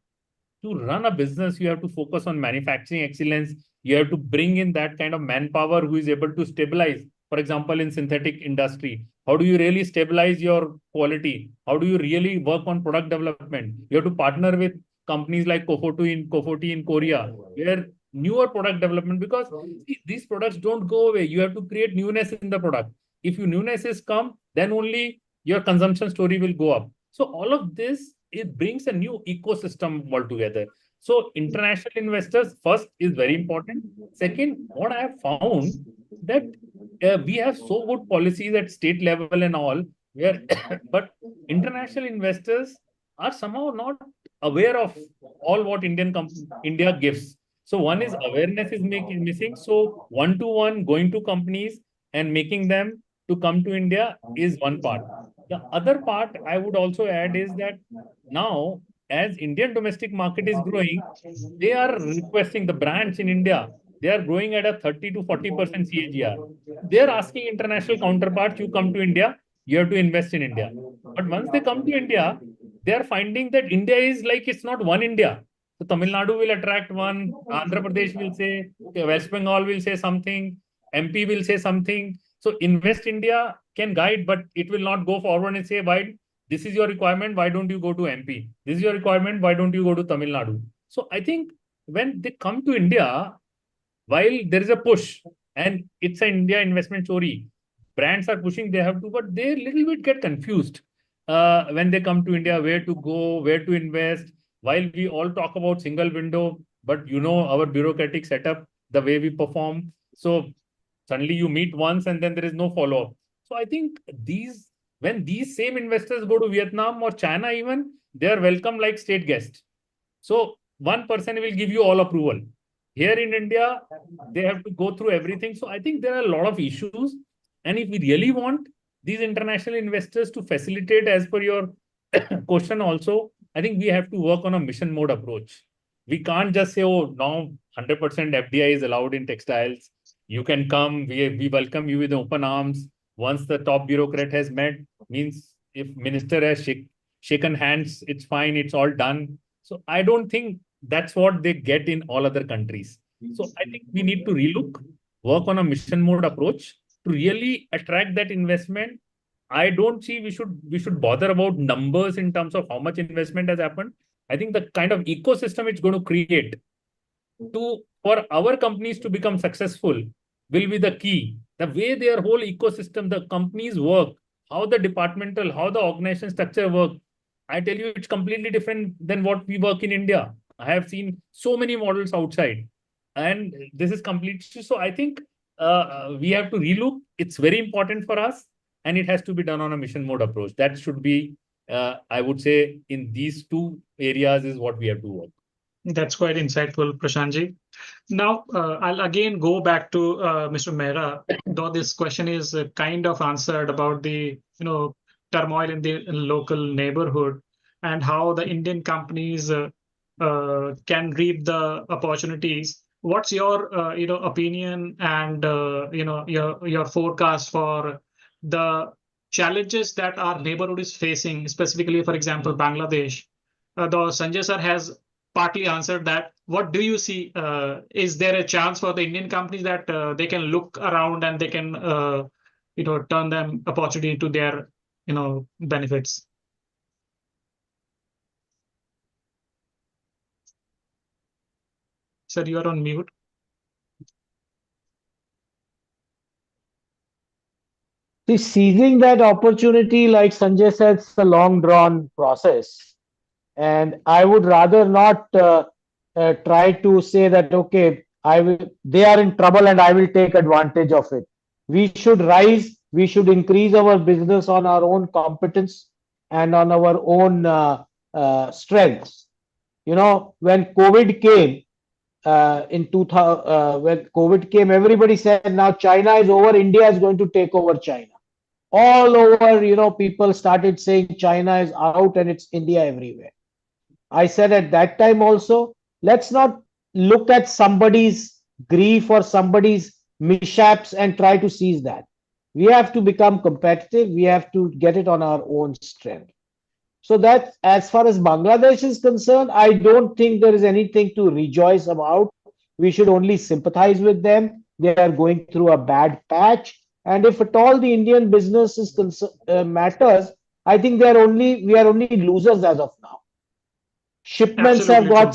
to run a business, you have to focus on manufacturing excellence. You have to bring in that kind of manpower who is able to stabilize. For example, in synthetic industry, how do you really stabilize your quality? How do you really work on product development? You have to partner with companies like Kofoti in Korea, where newer product development, because these products don't go away. You have to create newness in the product. If you newness is come, then only your consumption story will go up. So all of this it brings a new ecosystem altogether. So international investors first is very important. Second, what I have found that we have so good policies at state level and all, where but international investors are somehow not aware of all what India gives. So one is awareness is missing. So one-to-one going to companies and making them to come to India is one part. The other part I would also add is that now, as Indian domestic market is growing, they are requesting the brands in India. They are growing at a 30 to 40% CAGR. They are asking international counterparts, you come to India, you have to invest in India. But once they come to India, they are finding that India is like it's not one India. So Tamil Nadu will attract one, Andhra Pradesh will say, okay, West Bengal will say something, MP will say something. So Invest India can guide, but it will not go forward and say, why this is your requirement, why don't you go to MP? This is your requirement, why don't you go to Tamil Nadu? So I think when they come to India, while there is a push and it's an India investment story, brands are pushing, they have to, but they little bit get confused when they come to India, where to go, where to invest. While we all talk about single window, but our bureaucratic setup, the way we perform. So suddenly you meet once and then there is no follow up. So I think when these same investors go to Vietnam or China, even they are welcome like state guests. So one person will give you all approval. Here in India, they have to go through everything. So I think there are a lot of issues. And if we really want these international investors to facilitate, as per your question also, I think we have to work on a mission mode approach. We can't just say, oh, now 100% FDI is allowed in textiles. You can come, we welcome you with open arms. Once the top bureaucrat has met, means if minister has shaken hands, it's fine, it's all done. So I don't think that's what they get in all other countries. So I think we need to relook, work on a mission mode approach to really attract that investment. I don't see we should bother about numbers in terms of how much investment has happened. I think the kind of ecosystem it's going to create for our companies to become successful will be the key. The way their whole ecosystem, the companies work, how the departmental, how the organization structure work, I tell you, it's completely different than what we work in India. I have seen so many models outside, and this is completely. So I think we have to relook. It's very important for us, and it has to be done on a mission mode approach. That should be, I would say, in these two areas is what we have to work. That's quite insightful, Prashantji. Now, I'll again go back to Mr. Mehra, though this question is kind of answered about the turmoil in the local neighborhood and how the Indian companies can reap the opportunities. What's your opinion and your forecast for the challenges that our neighborhood is facing, specifically, for example, Bangladesh? Though Sanjay sir has partly answered that. What do you see? Is there a chance for the Indian companies that they can look around and they can, turn them opportunity to their, benefits? Sir, you are on mute. See, seizing that opportunity, like Sanjay said, it's a long drawn process. And I would rather not try to say that, okay, they are in trouble and I will take advantage of it. We should rise, we should increase our business on our own competence and on our own strengths. When COVID came, in 2000, when COVID came, everybody said now China is over, India is going to take over China. All over, people started saying China is out and it's India everywhere. I said at that time also, let's not look at somebody's grief or somebody's mishaps and try to seize that. We have to become competitive. We have to get it on our own strength. So that as far as Bangladesh is concerned, I don't think there is anything to rejoice about. We should only sympathize with them. They are going through a bad patch. And if at all the Indian business matters, I think we are only losers as of now. Shipments have got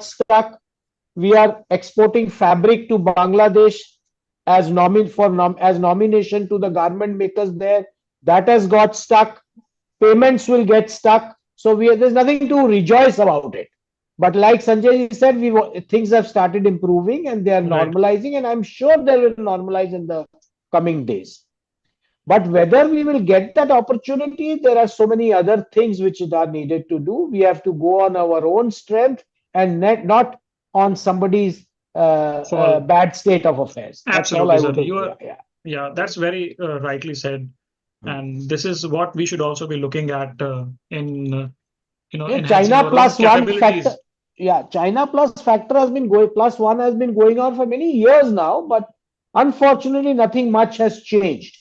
stuck. We are exporting fabric to Bangladesh as nomination to the garment makers there. That has got stuck. payments will get stuck. So there's nothing to rejoice about it. But like Sanjay said, things have started improving and they are Right. normalizing, and I'm sure they will normalize in the coming days. But whether we will get that opportunity, there are so many other things which are needed to do. We have to go on our own strength and not on somebody's Fall. bad state of affairs. That's all Absolutely, I sir. would. You are, yeah, that's very rightly said. And this is what we should also be looking at in enhancing China our own plus one capabilities. factor. Yeah, China plus factor has been going, plus one has been going on for many years now, but unfortunately, nothing much has changed.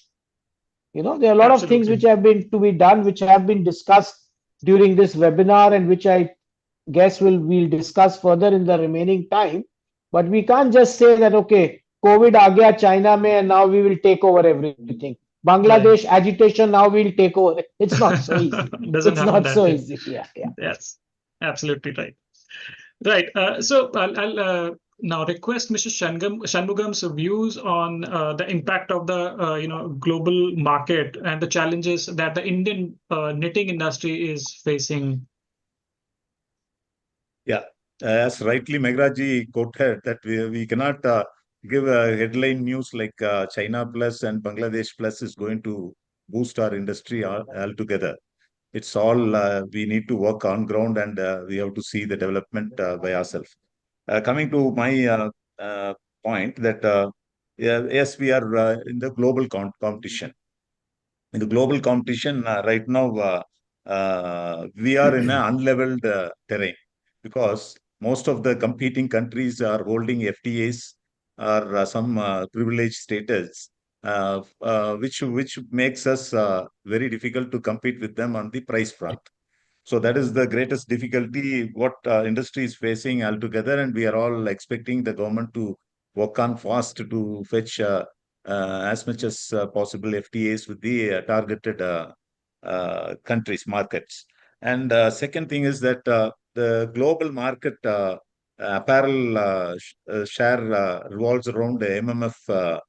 There are a lot of things Absolutely. which have been to be done, which have been discussed during this webinar, and which I guess we'll discuss further in the remaining time. But we can't just say that, okay, COVID aa gaya China mein and now we will take over everything. Bangladesh agitation, now we'll take over. It's not so easy. Doesn't It's happen not that so way. easy. Yeah. Yes, absolutely right. Right. So I'll now request Mr. Shanmugam's views on the impact of the global market and the challenges that the Indian knitting industry is facing. Yeah, as rightly Meghraji quoted that we cannot give a headline news like China plus and Bangladesh plus is going to boost our industry altogether. It's all we need to work on ground, and we have to see the development by ourselves. Coming to my point that yes, we are in the global competition. In the global competition right now, we are in an unleveled terrain because most of the competing countries are holding FTAs or some privileged status, which makes us very difficult to compete with them on the price front. So that is the greatest difficulty what industry is facing altogether, and we are all expecting the government to work on fast to fetch as much as possible FTAs with the targeted countries, markets. And second thing is that the global market apparel share revolves around the MMF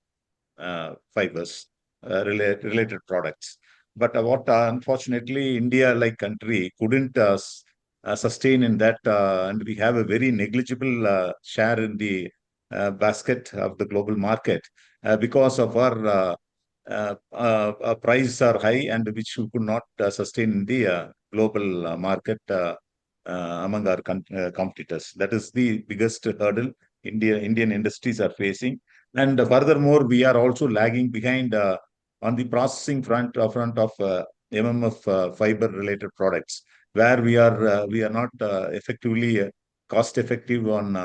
fibers related products. But what unfortunately India like country couldn't sustain in that, and we have a very negligible share in the basket of the global market because of our prices are high and which we could not sustain in the global market among our competitors. That is the biggest hurdle Indian industries are facing. And furthermore, we are also lagging behind on the processing front of MMF fiber related products, where we are not effectively cost effective on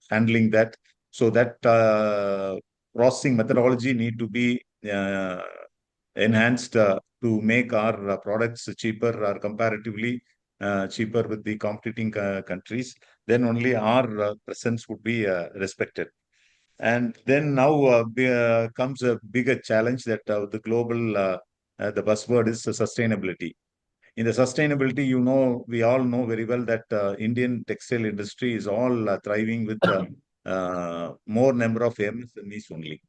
handling that. So that processing methodology need to be enhanced to make our products cheaper or comparatively cheaper with the competing countries. Then only our presence would be respected. And then now comes a bigger challenge that the global, the buzzword is sustainability. In the sustainability, we all know very well that Indian textile industry is all thriving with more number of MSMEs only.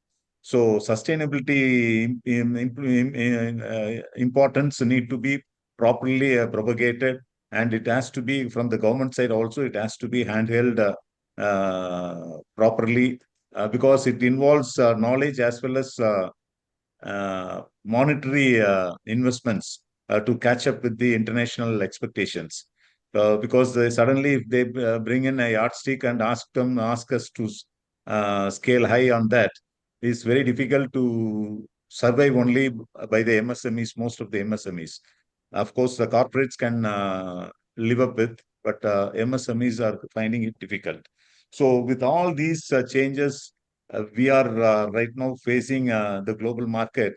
So sustainability importance need to be properly propagated, and it has to be from the government side also. It has to be handheld properly because it involves knowledge as well as monetary investments to catch up with the international expectations. Because suddenly, if they bring in a yardstick and ask us to scale high on that, it's very difficult to survive only by the MSMEs, most of the MSMEs. Of course, the corporates can live up with, but MSMEs are finding it difficult. So with all these changes, we are right now facing the global market.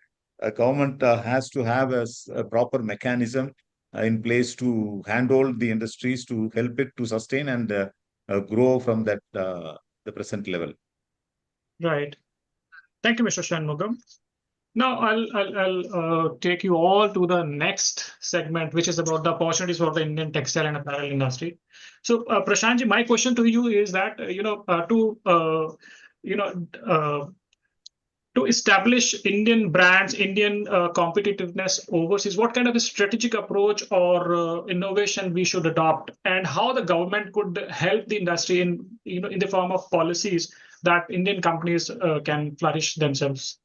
Government has to have a proper mechanism in place to handle the industries to help it to sustain and grow from that the present level. Right. Thank you, Mr. Shanmugam. Now I'll take you all to the next segment, which is about the opportunities for the Indian textile and apparel industry. So, Prashantji, my question to you is that to to establish Indian brands, Indian competitiveness overseas, what kind of a strategic approach or innovation we should adopt, and how the government could help the industry in in the form of policies that Indian companies can flourish themselves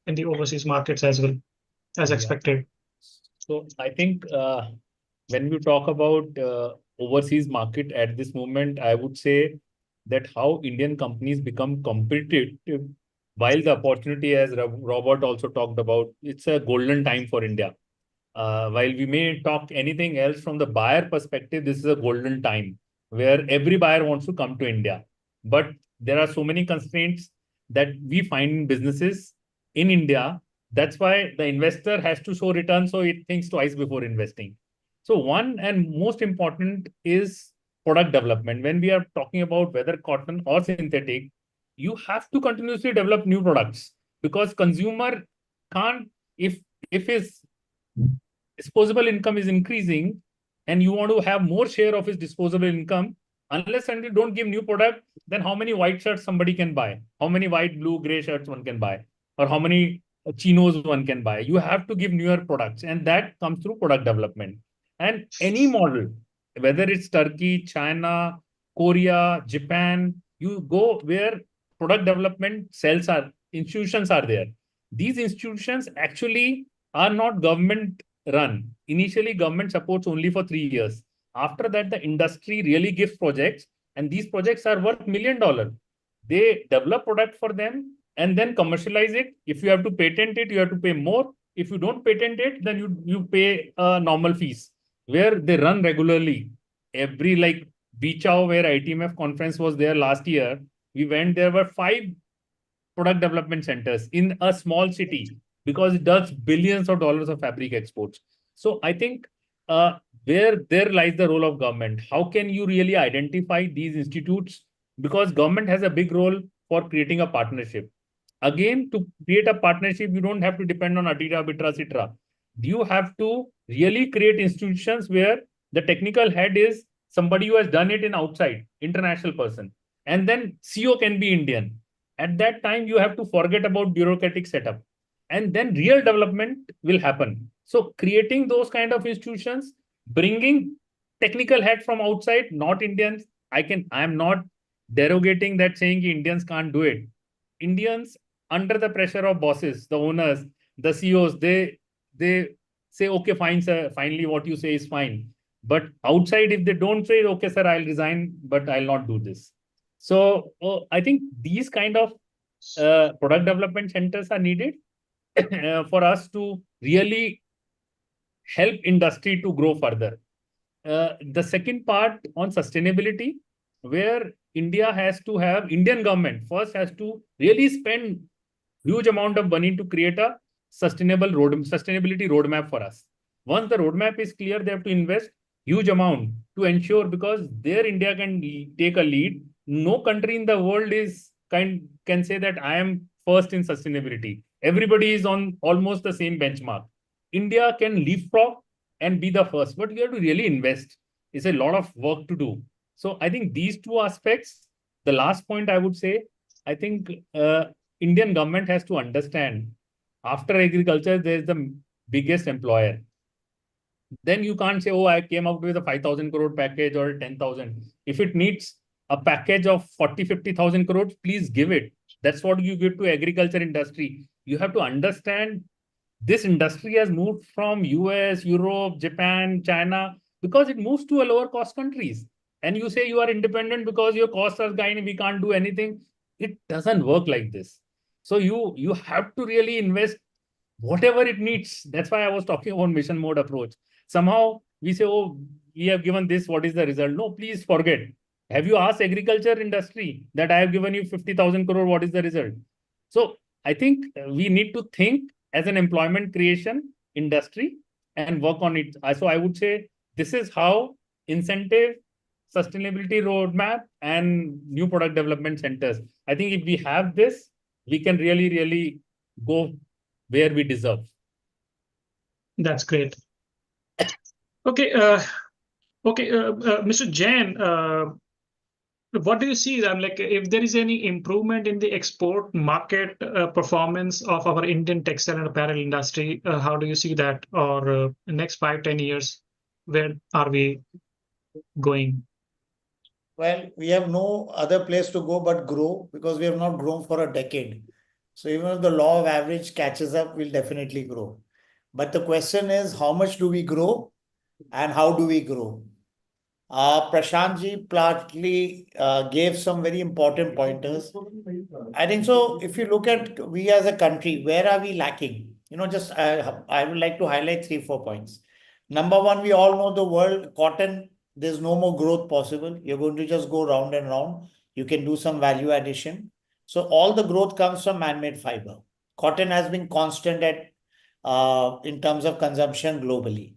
in the overseas markets as well as Yeah. expected. So I think when we talk about overseas market at this moment, I would say that how Indian companies become competitive, while the opportunity, as Robert also talked about, it's a golden time for India. While we may talk anything else from the buyer perspective, this is a golden time where every buyer wants to come to India. But there are so many constraints that we find in businesses in India. That's why the investor has to show return, so it thinks twice before investing. So one and most important is product development. When we are talking about whether cotton or synthetic, you have to continuously develop new products, because consumer can't, if his disposable income is increasing and you want to have more share of his disposable income, unless and you don't give new product, then how many white shirts somebody can buy? How many white, blue, gray shirts one can buy? Or how many chinos one can buy? You have to give newer products, and that comes through product development. And any model, whether it's Turkey, China, Korea, Japan, you go where product development cells are, institutions are there. These institutions actually are not government run. Initially, government supports only for 3 years. After that, the industry really gives projects, and these projects are worth $1 million. They develop product for them and then commercialize it. If you have to patent it, you have to pay more. If you don't patent it, then you pay normal fees, where they run regularly. Every, like BCHAO, where ITMF conference was there last year, we went, there were 5 product development centers in a small city, because it does billions of dollars of fabric exports. So I think where there lies the role of government. How can you really identify these institutes? Because government has a big role for creating a partnership. Again, to create a partnership, you don't have to depend on Adira, Bitra, Citra. You have to really create institutions where the technical head is somebody who has done it in outside, international person. And then CEO can be Indian. At that time, you have to forget about bureaucratic setup, and then real development will happen. So creating those kind of institutions, bringing technical head from outside, not Indians. I am not derogating that, saying Indians can't do it. Indians, under the pressure of bosses, the owners, the CEOs, they say, okay, fine, sir, finally what you say is fine. But outside, if they don't say, okay, sir, I'll resign, but I'll not do this. So I think these kind of product development centers are needed for us to really help industry to grow further. The second part on sustainability, where India has to have, Indian government first has to really spend huge amount of money to create a sustainability roadmap for us. Once the roadmap is clear, they have to invest huge amount to ensure, because there India can take a lead. No country in the world can say that I am first in sustainability. Everybody is on almost the same benchmark. India can leapfrog and be the first, but you have to really invest. It's a lot of work to do. So I think these two aspects. The last point I would say, I think Indian government has to understand, after agriculture, there's the biggest employer. Then you can't say, oh, I came out with a 5,000 crore package or 10,000. If it needs a package of 40, 50,000 crores, please give it. That's what you give to agriculture industry. You have to understand this industry has moved from US, Europe, Japan, China, because it moves to a lower cost countries. And you say you are independent because your costs are going, we can't do anything. It doesn't work like this. So you have to really invest whatever it needs. That's why I was talking about mission mode approach. Somehow we say, oh, we have given this, what is the result? No, please forget. Have you asked agriculture industry that I have given you 50,000 crore, what is the result? So I think we need to think as an employment creation industry and work on it. So I would say this is how incentive, sustainability roadmap, and new product development centers. I think if we have this, we can really, really go where we deserve. That's great. Okay, Mr. Jain, what do you see? I'm like, if there is any improvement in the export market performance of our Indian textile and apparel industry, how do you see that? Or next 5-10 years, where are we going? Well, we have no other place to go but grow, because we have not grown for a decade. So even if the law of average catches up, we'll definitely grow. But the question is, how much do we grow and how do we grow? Prashantji partly gave some very important pointers. I think so. If you look at we as a country, where are we lacking? Just I would like to highlight 3-4 points. Number one, we all know the world cotton, there's no more growth possible. You're going to just go round and round. You can do some value addition. So all the growth comes from man-made fiber. Cotton has been constant at in terms of consumption globally.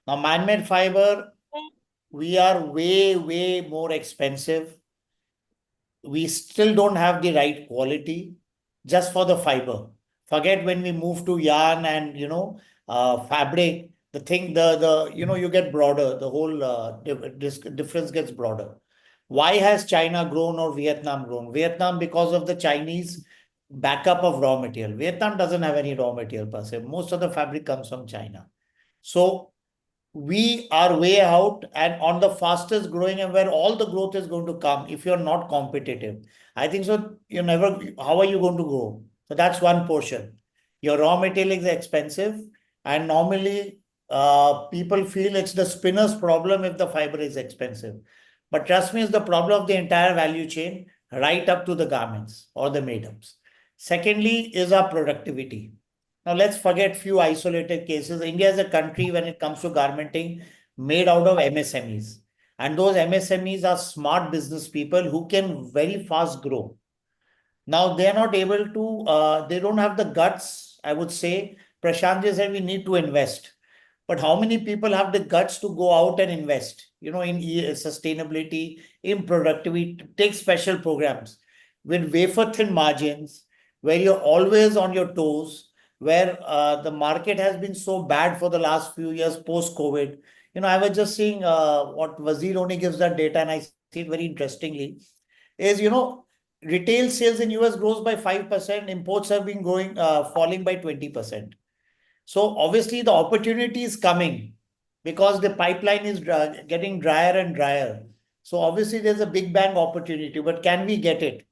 Now, man-made fiber, we are way, way more expensive. We still don't have the right quality just for the fiber. Forget when we move to yarn and fabric, the thing, you get broader, the whole difference gets broader. Why has China grown or Vietnam grown? Vietnam, because of the Chinese backup of raw material. Vietnam doesn't have any raw material per se. Most of the fabric comes from China. So we are way out and on the fastest growing, and where all the growth is going to come if you're not competitive. I think so. How are you going to grow? So that's one portion. Your raw material is expensive, and normally people feel it's the spinner's problem if the fiber is expensive. But trust me, it's the problem of the entire value chain, right up to the garments or the made-ups. Secondly, is our productivity. Now, let's forget few isolated cases. India is a country, when it comes to garmenting, made out of MSMEs. And those MSMEs are smart business people who can very fast grow. Now, they're not able to, they don't have the guts, I would say. Prashant ji said we need to invest. But how many people have the guts to go out and invest, in sustainability, in productivity, take special programs with wafer thin margins, where you're always on your toes, where the market has been so bad for the last few years post-COVID. I was just seeing what Wazir only gives that data, and I see it very interestingly, is, retail sales in US grows by 5%, imports have been falling by 20%. So obviously the opportunity is coming because the pipeline is getting drier and drier. So obviously there's a big bang opportunity, but can we get it?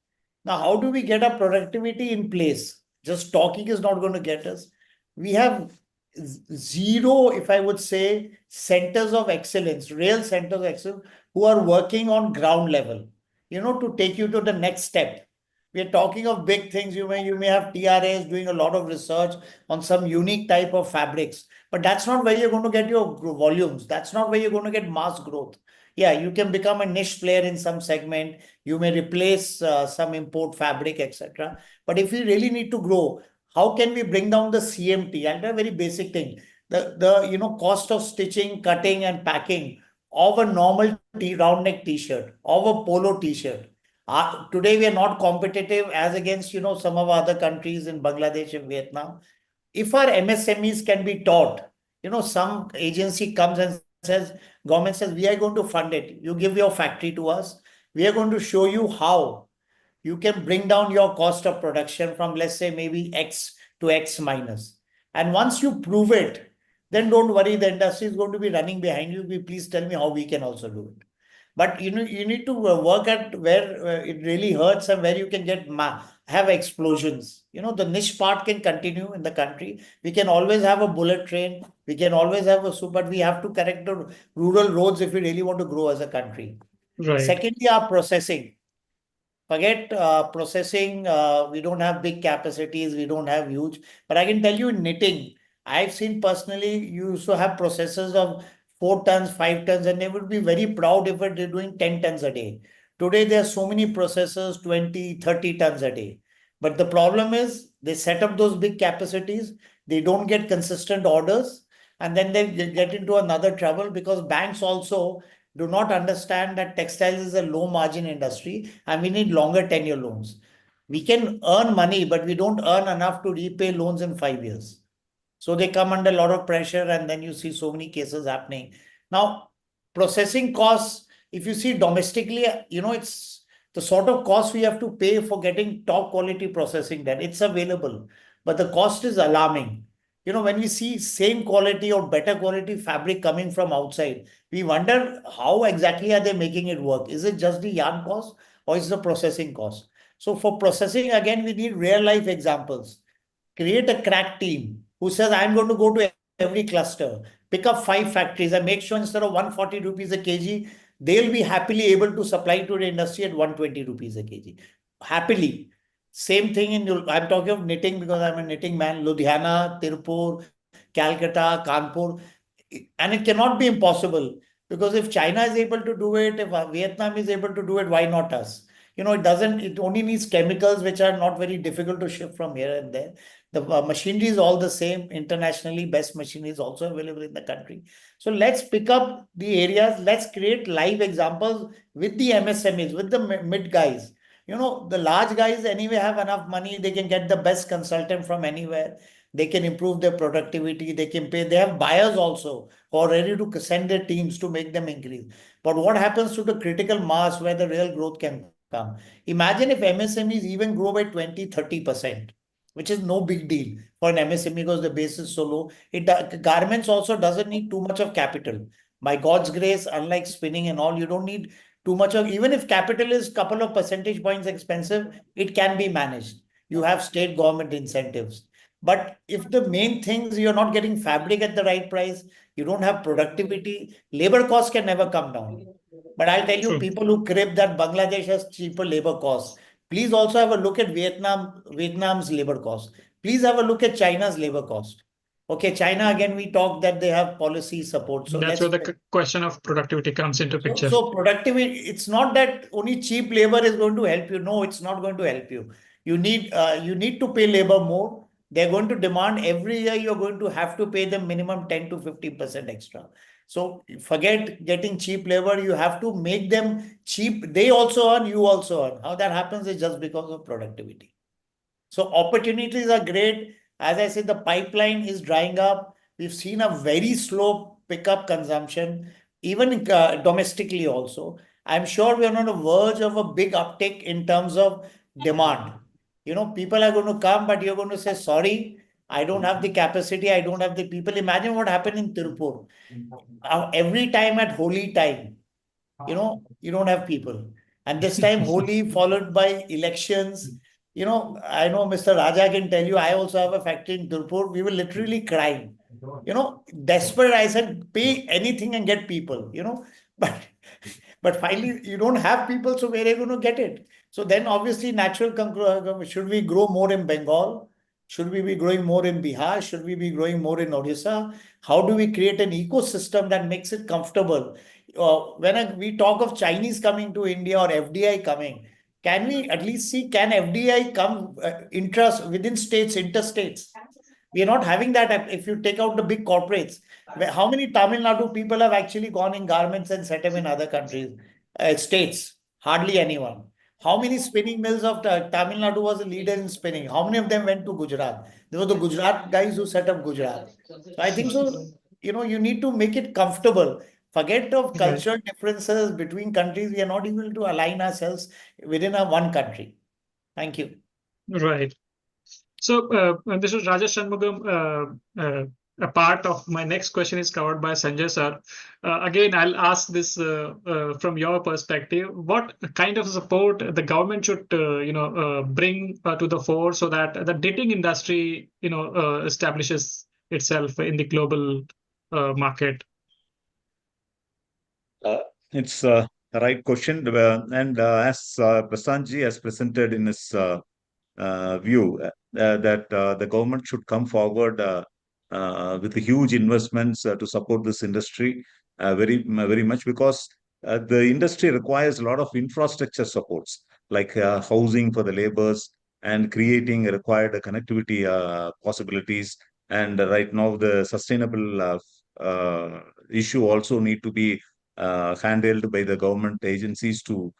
Now, how do we get our productivity in place? Just talking is not going to get us. We have zero, if I would say, centers of excellence, real centers of excellence, who are working on ground level, to take you to the next step. We are talking of big things. You may have TRAs doing a lot of research on some unique type of fabrics, but that's not where you're going to get your volumes. That's not where you're going to get mass growth. Yeah, you can become a niche player in some segment. You may replace some import fabric, etc. But if we really need to grow, how can we bring down the CMT? And a very basic thing, the cost of stitching, cutting, and packing of a normal round neck t-shirt, of a polo t-shirt. Today we are not competitive as against some of other countries in Bangladesh and Vietnam. If our MSMEs can be taught, some agency comes and says, government says, we are going to fund it. You give your factory to us. We are going to show you how you can bring down your cost of production from, let's say, maybe X to X minus. And once you prove it, then don't worry, the industry is going to be running behind you. Please tell me how we can also do it. But you need to work at where it really hurts and where you can have explosions. The niche part can continue in the country. We can always have a bullet train. We can always have but we have to correct the rural roads if we really want to grow as a country. Right. Secondly, our processing. Forget processing. We don't have big capacities. We don't have huge. But I can tell you in knitting, I've seen personally, you used to have processes of 4 tons, 5 tons, and they would be very proud if they're doing 10 tons a day. Today, there are so many processors, 20, 30 tons a day. But the problem is they set up those big capacities. They don't get consistent orders. And then they get into another trouble because banks also do not understand that textiles is a low margin industry and we need longer tenure loans. We can earn money, but we don't earn enough to repay loans in 5 years. So they come under a lot of pressure, and then you see so many cases happening. Now, processing costs, if you see domestically, it's the sort of cost we have to pay for getting top quality processing done. It's available, but the cost is alarming. When we see same quality or better quality fabric coming from outside, we wonder how exactly are they making it work? Is it just the yarn cost or is the processing cost? So for processing, again, we need real life examples. Create a crack team who says, I'm going to go to every cluster, pick up 5 factories and make sure instead of 140 rupees a kg, they'll be happily able to supply to the industry at 120 rupees a kg. Happily. Same thing I'm talking of knitting because I'm a knitting man. Ludhiana, Tirupur, Calcutta, Kanpur. And it cannot be impossible because if China is able to do it, if Vietnam is able to do it, why not us? It only needs chemicals which are not very difficult to ship from here and there. The machinery is all the same internationally. Best machinery is also available in the country. So let's pick up the areas. Let's create live examples with the MSMEs, with the mid guys. The large guys anyway have enough money. They can get the best consultant from anywhere. They can improve their productivity. They can pay. They have buyers also who are ready to send their teams to make them increase. But what happens to the critical mass where the real growth can come? Imagine if MSMEs even grow by 20-30%, which is no big deal for an MSME because the base is so low. Garments also doesn't need too much of capital. By God's grace, unlike spinning and all, you don't need too much of, even if capital is couple of percentage points expensive, it can be managed. You have state government incentives. But if the main things, you're not getting fabric at the right price, you don't have productivity, labor costs can never come down. But I'll tell you, True. people who crib that Bangladesh has cheaper labor costs, please also have a look at Vietnam's labor cost. Please have a look at China's labor cost. Okay, China, again, we talked that they have policy support. So That's let's where the question of productivity comes into picture. so productivity, it's not that only cheap labor is going to help you. No, it's not going to help you. You need to pay labor more. They're going to demand every year you're going to have to pay them minimum 10 to 15% extra. So forget getting cheap labor. You have to make them cheap. They also earn, you also earn. How that happens is just because of productivity. So opportunities are great. As I said, the pipeline is drying up. We've seen a very slow pickup consumption, even domestically also. I'm sure we're on the verge of a big uptick in terms of demand. People are going to come, but you're going to say, sorry, I don't have the capacity. I don't have the people. Imagine what happened in Tirupur. Every time at holy time, you don't have people. And this time, Holi followed by elections. I know Mr. Raja can tell you, I also have a factory in Durpur. We were literally crying. Desperate. I said, pay anything and get people, but but finally you don't have people, so where are you going to get it? So then obviously natural should we grow more in Bengal? Should we be growing more in Bihar? Should we be growing more in Odisha? How do we create an ecosystem that makes it comfortable? When we talk of Chinese coming to India or FDI coming, can we at least see, can FDI come interest within states, interstates? We are not having that. If you take out the big corporates, how many Tamil Nadu people have actually gone in garments and set them in other countries, states? Hardly anyone. How many spinning mills of Tamil Nadu was a leader in spinning? How many of them went to Gujarat? They were the Gujarat guys who set up Gujarat. So I think so, you need to make it comfortable. Forget of Right. cultural differences between countries. We are not able to align ourselves within a one country. Thank you. Right. So this is Rajesh Shanmugam. A part of my next question is covered by Sanjay sir. Again, I'll ask this from your perspective. What kind of support the government should, bring to the fore so that the knitting industry, establishes itself in the global market? It's the right question. And as Prasantji has presented in his view, that the government should come forward with huge investments to support this industry very much, because the industry requires a lot of infrastructure supports, like housing for the laborers and creating required connectivity possibilities. And right now, the sustainable issue also need to be handled by the government agencies to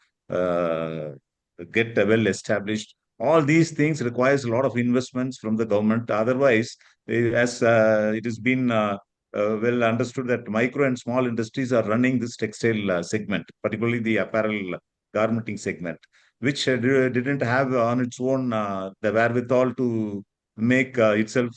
get well established. All these things requires a lot of investments from the government. Otherwise, as it has been well understood that micro and small industries are running this textile segment, particularly the apparel garmenting segment, which didn't have on its own the wherewithal to make itself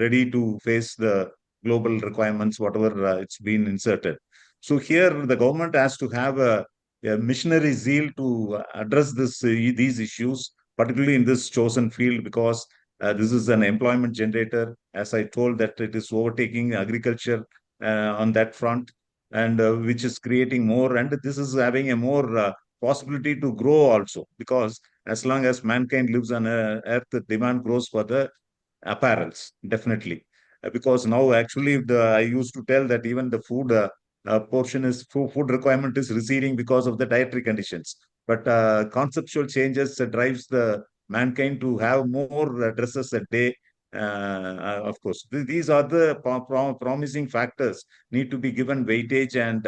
ready to face the global requirements, whatever it's been inserted. So here the government has to have a missionary zeal to address these issues, particularly in this chosen field, because this is an employment generator. As I told, that it is overtaking agriculture on that front, and which is creating more, and this is having a more possibility to grow also, because as long as mankind lives on earth, the demand grows for the apparels, definitely. Because now actually I used to tell that even the food portion is food requirement is receding because of the dietary conditions. But conceptual changes drives the mankind to have more dresses a day. Of course, these are the promising factors need to be given weightage, and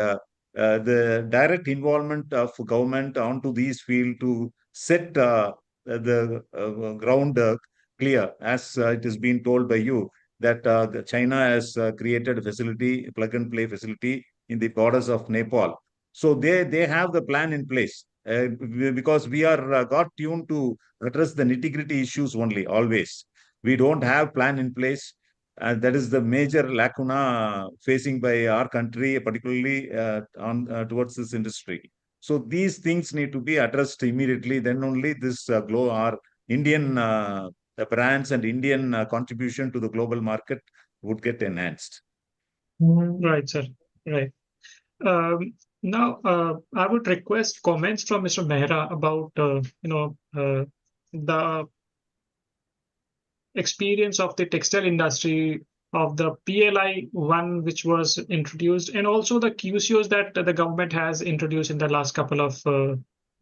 the direct involvement of government onto these field to set the ground clear, as it has been told by you, that China has created a facility, a plug-and-play facility in the borders of Nepal. So they have the plan in place, because we are got tuned to address the nitty-gritty issues only, always. We don't have plan in place. That is the major lacuna facing by our country, particularly on towards this industry. So these things need to be addressed immediately. Then only this our Indian brands and Indian contribution to the global market would get enhanced. Right, sir. Right. Now, I would request comments from Mr. Mehra about the experience of the textile industry of the PLI one which was introduced, and also the QCOs that the government has introduced in the last couple of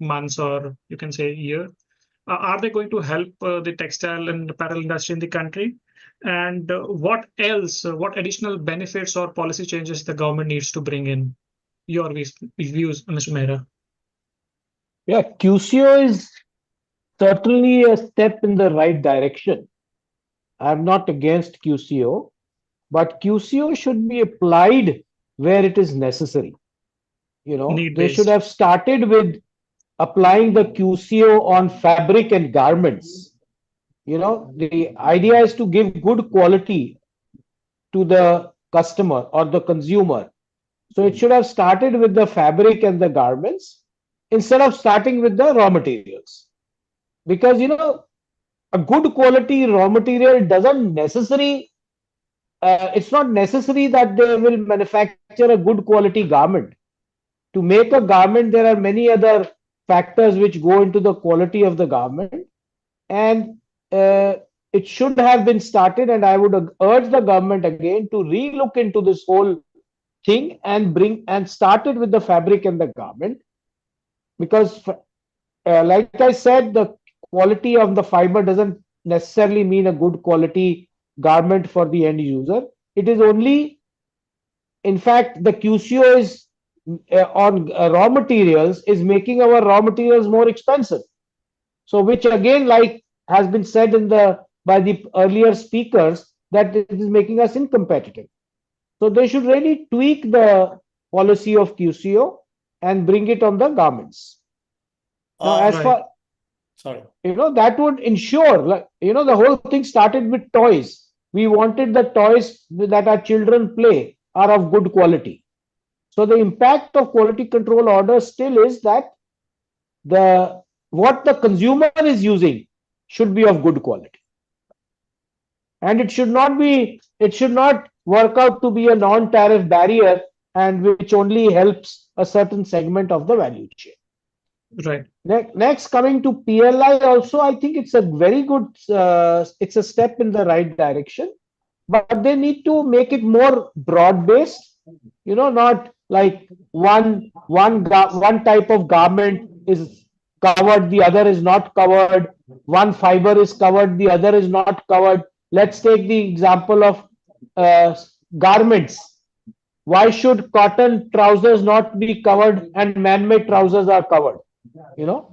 months, or you can say year. Are they going to help the textile and apparel industry in the country? And what else, what additional benefits or policy changes the government needs to bring in? Your views, Mr. Mehra. Yeah, QCO is certainly a step in the right direction. I'm not against QCO, but QCO should be applied where it is necessary. They should have started with applying the QCO on fabric and garments. The idea is to give good quality to the customer or the consumer. So it should have started with the fabric and the garments instead of starting with the raw materials. Because, a good quality raw material doesn't necessarily, it's not necessary that they will manufacture a good quality garment. To make a garment, there are many other factors which go into the quality of the garment. And it should have been started, and I would urge the government again to relook into this whole thing and start it with the fabric and the garment. Because like I said, the quality of the fiber doesn't necessarily mean a good quality garment for the end user. It is only, in fact, the QCO is on raw materials is making our raw materials more expensive. So, which again, like has been said by the earlier speakers, that it is making us incompetitive. So they should really tweak the policy of QCO and bring it on the garments. Now, as far, sorry, that would ensure, the whole thing started with toys. We wanted the toys that our children play are of good quality. So the impact of quality control order still is that what the consumer is using should be of good quality. And it should not work out to be a non-tariff barrier, and which only helps a certain segment of the value chain. Right. Next, coming to PLI, also, I think it's a very good, it's a step in the right direction, but they need to make it more broad-based, not like one type of garment is covered, the other is not covered, one fiber is covered, the other is not covered. Let's take the example of garments. Why should cotton trousers not be covered and man-made trousers are covered? You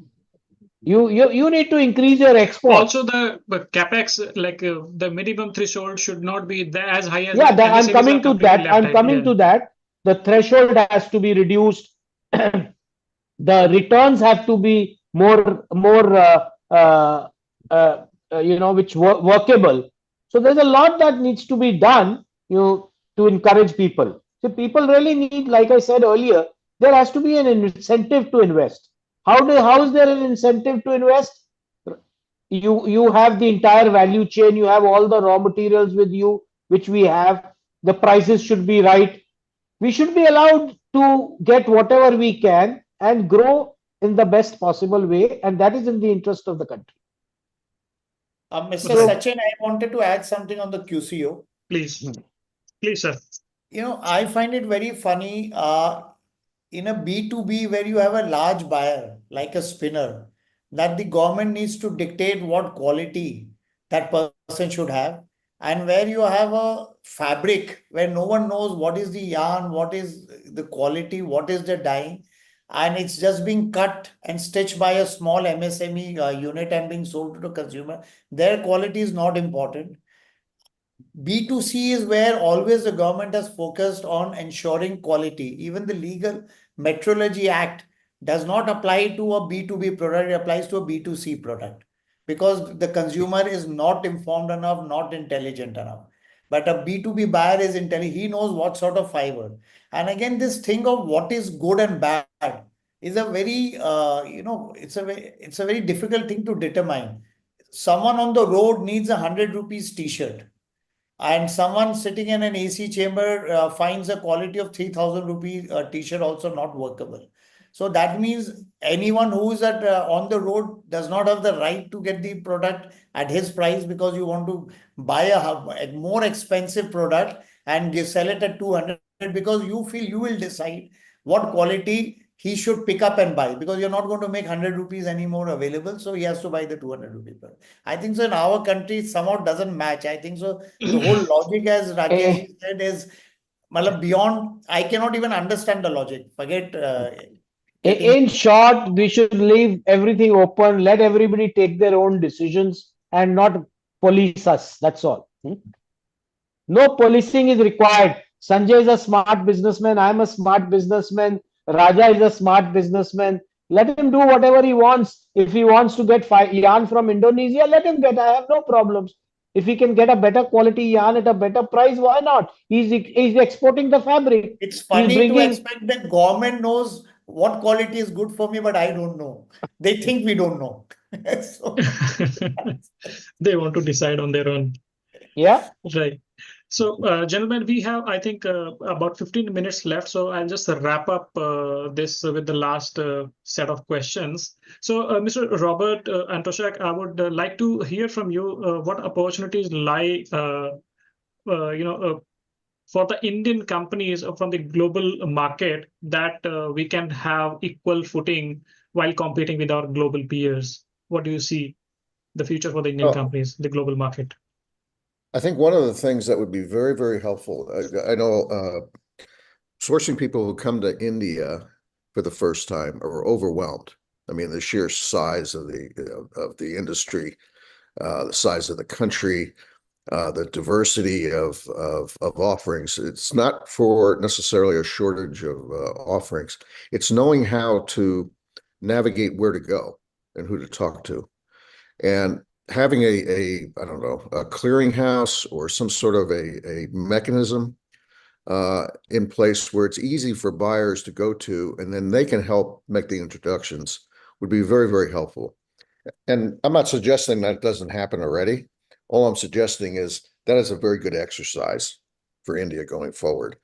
need to increase your exports. Also, the capex, like the minimum threshold, should not be as high as. Yeah, I'm coming to that. I'm coming to that. The threshold has to be reduced. the returns have to be more which workable. So there's a lot that needs to be done, to encourage people. So people really need, like I said earlier, there has to be an incentive to invest. How is there an incentive to invest? You have the entire value chain, you have all the raw materials with you, which we have. The prices should be right. We should be allowed to get whatever we can and grow in the best possible way, and that is in the interest of the country. Mr. So- Sachin, I wanted to add something on the QCO. Please, please, sir. I find it very funny in a B2B where you have a large buyer, like a spinner, that the government needs to dictate what quality that person should have. And where you have a fabric where no one knows what is the yarn, what is the quality, what is the dyeing, and it's just being cut and stitched by a small MSME unit and being sold to the consumer. Their quality is not important. B2C is where always the government has focused on ensuring quality. Even the Legal Metrology Act does not apply to a B2B product, it applies to a B2C product because the consumer is not informed enough, not intelligent enough. But a B2B buyer is intelligent, he knows what sort of fiber. And again, this thing of what is good and bad is a very, it's a very difficult thing to determine. Someone on the road needs 100 rupees t-shirt, and someone sitting in an AC chamber finds a quality of 3,000 rupee t-shirt also not workable. So that means anyone who is on the road does not have the right to get the product at his price, because you want to buy a more expensive product and sell it at 200 because you feel you will decide what quality he should pick up and buy, because you're not going to make 100 rupees anymore available. So he has to buy the 200 rupee product. I think so in our country, somehow doesn't match. I think so. The whole logic, as Rakesh said, is beyond. I cannot even understand the logic. Forget. In short, we should leave everything open, let everybody take their own decisions and not police us. That's all. No policing is required. Sanjay is a smart businessman. I'm a smart businessman. Raja is a smart businessman. Let him do whatever he wants. If he wants to get yarn from Indonesia, let him get. I have no problems. If he can get a better quality yarn at a better price, why not? He's exporting the fabric. It's funny to expect that government knows what quality is good for me, but I don't know. They think we don't know. So, they want to decide on their own. Yeah. Right. So, gentlemen, we have, I think, about 15 minutes left. So I'll just wrap up this with the last set of questions. So, Mr. Robert Antoshak, I would like to hear from you what opportunities lie, for the Indian companies from the global market that we can have equal footing while competing with our global peers. What do you see the future for the Indian companies, the global market? I think one of the things that would be very, very helpful, I know sourcing people who come to India for the first time are overwhelmed. I mean, the sheer size of the industry, the size of the country, the diversity of offerings. It's not for necessarily a shortage of offerings. It's knowing how to navigate where to go and who to talk to. And having I don't know, a clearinghouse or some sort of a mechanism in place where it's easy for buyers to go to, and then they can help make the introductions would be very, very helpful. And I'm not suggesting that doesn't happen already. All I'm suggesting is that is a very good exercise for India going forward.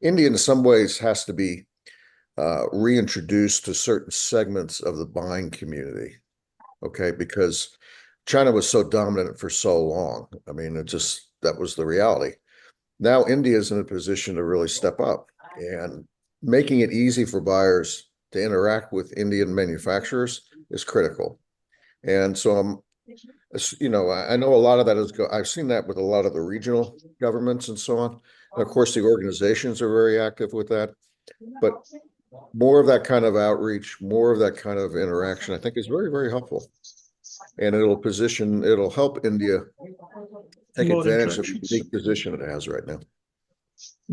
India in some ways has to be reintroduced to certain segments of the buying community, okay? Because China was so dominant for so long. I mean, that was the reality. Now India is in a position to really step up, and making it easy for buyers to interact with Indian manufacturers is critical. And so I know a lot of that I've seen that with a lot of the regional governments and so on. And of course, the organizations are very active with that. But more of that kind of outreach, more of that kind of interaction, I think is very, very helpful. And it'll help India take advantage of the unique position it has right now.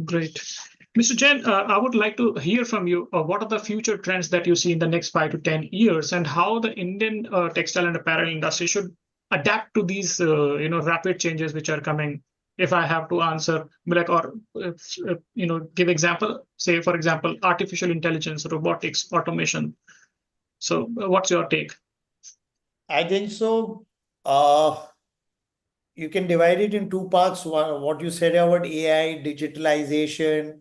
Great. Mr. Jain, I would like to hear from you. What are the future trends that you see in the next 5 to 10 years, and how the Indian textile and apparel industry should adapt to these, rapid changes which are coming? If I have to answer, give example. Say, for example, artificial intelligence, robotics, automation. So, what's your take? I think so. You can divide it in two parts. What you said about AI, digitalization,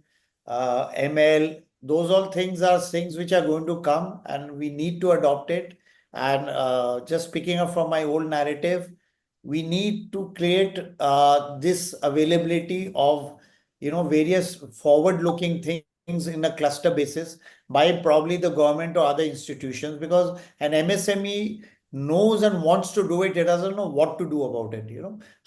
ML, those all things are things which are going to come and we need to adopt it. And just picking up from my old narrative, we need to create this availability of various forward-looking things in a cluster basis by probably the government or other institutions, because an MSME knows and wants to do it, he doesn't know what to do about it,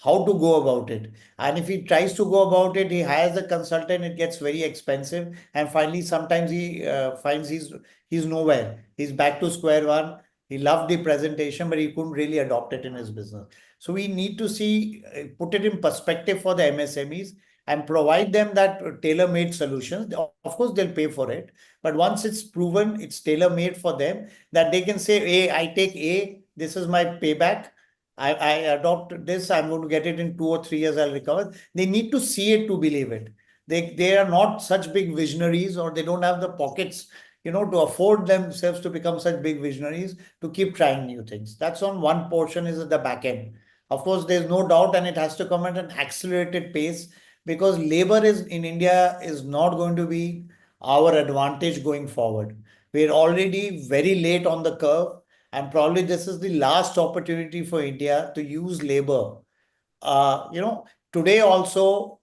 how to go about it. And if he tries to go about it, he hires a consultant, it gets very expensive. And finally, sometimes he finds he's nowhere. He's back to square one. He loved the presentation, but he couldn't really adopt it in his business. So we need to put it in perspective for the MSMEs and provide them that tailor-made solutions. Of course, they'll pay for it. But once it's proven, it's tailor-made for them, that they can say, hey, I take A, this is my payback. I adopt this, I'm going to get it in 2 or 3 years, I'll recover. They need to see it to believe it. They are not such big visionaries, or they don't have the pockets, to afford themselves to become such big visionaries to keep trying new things. That's on one portion, is at the back end. Of course, there's no doubt, and it has to come at an accelerated pace, because labor in India is not going to be our advantage going forward. We're already very late on the curve, and probably this is the last opportunity for India to use labor. Today also,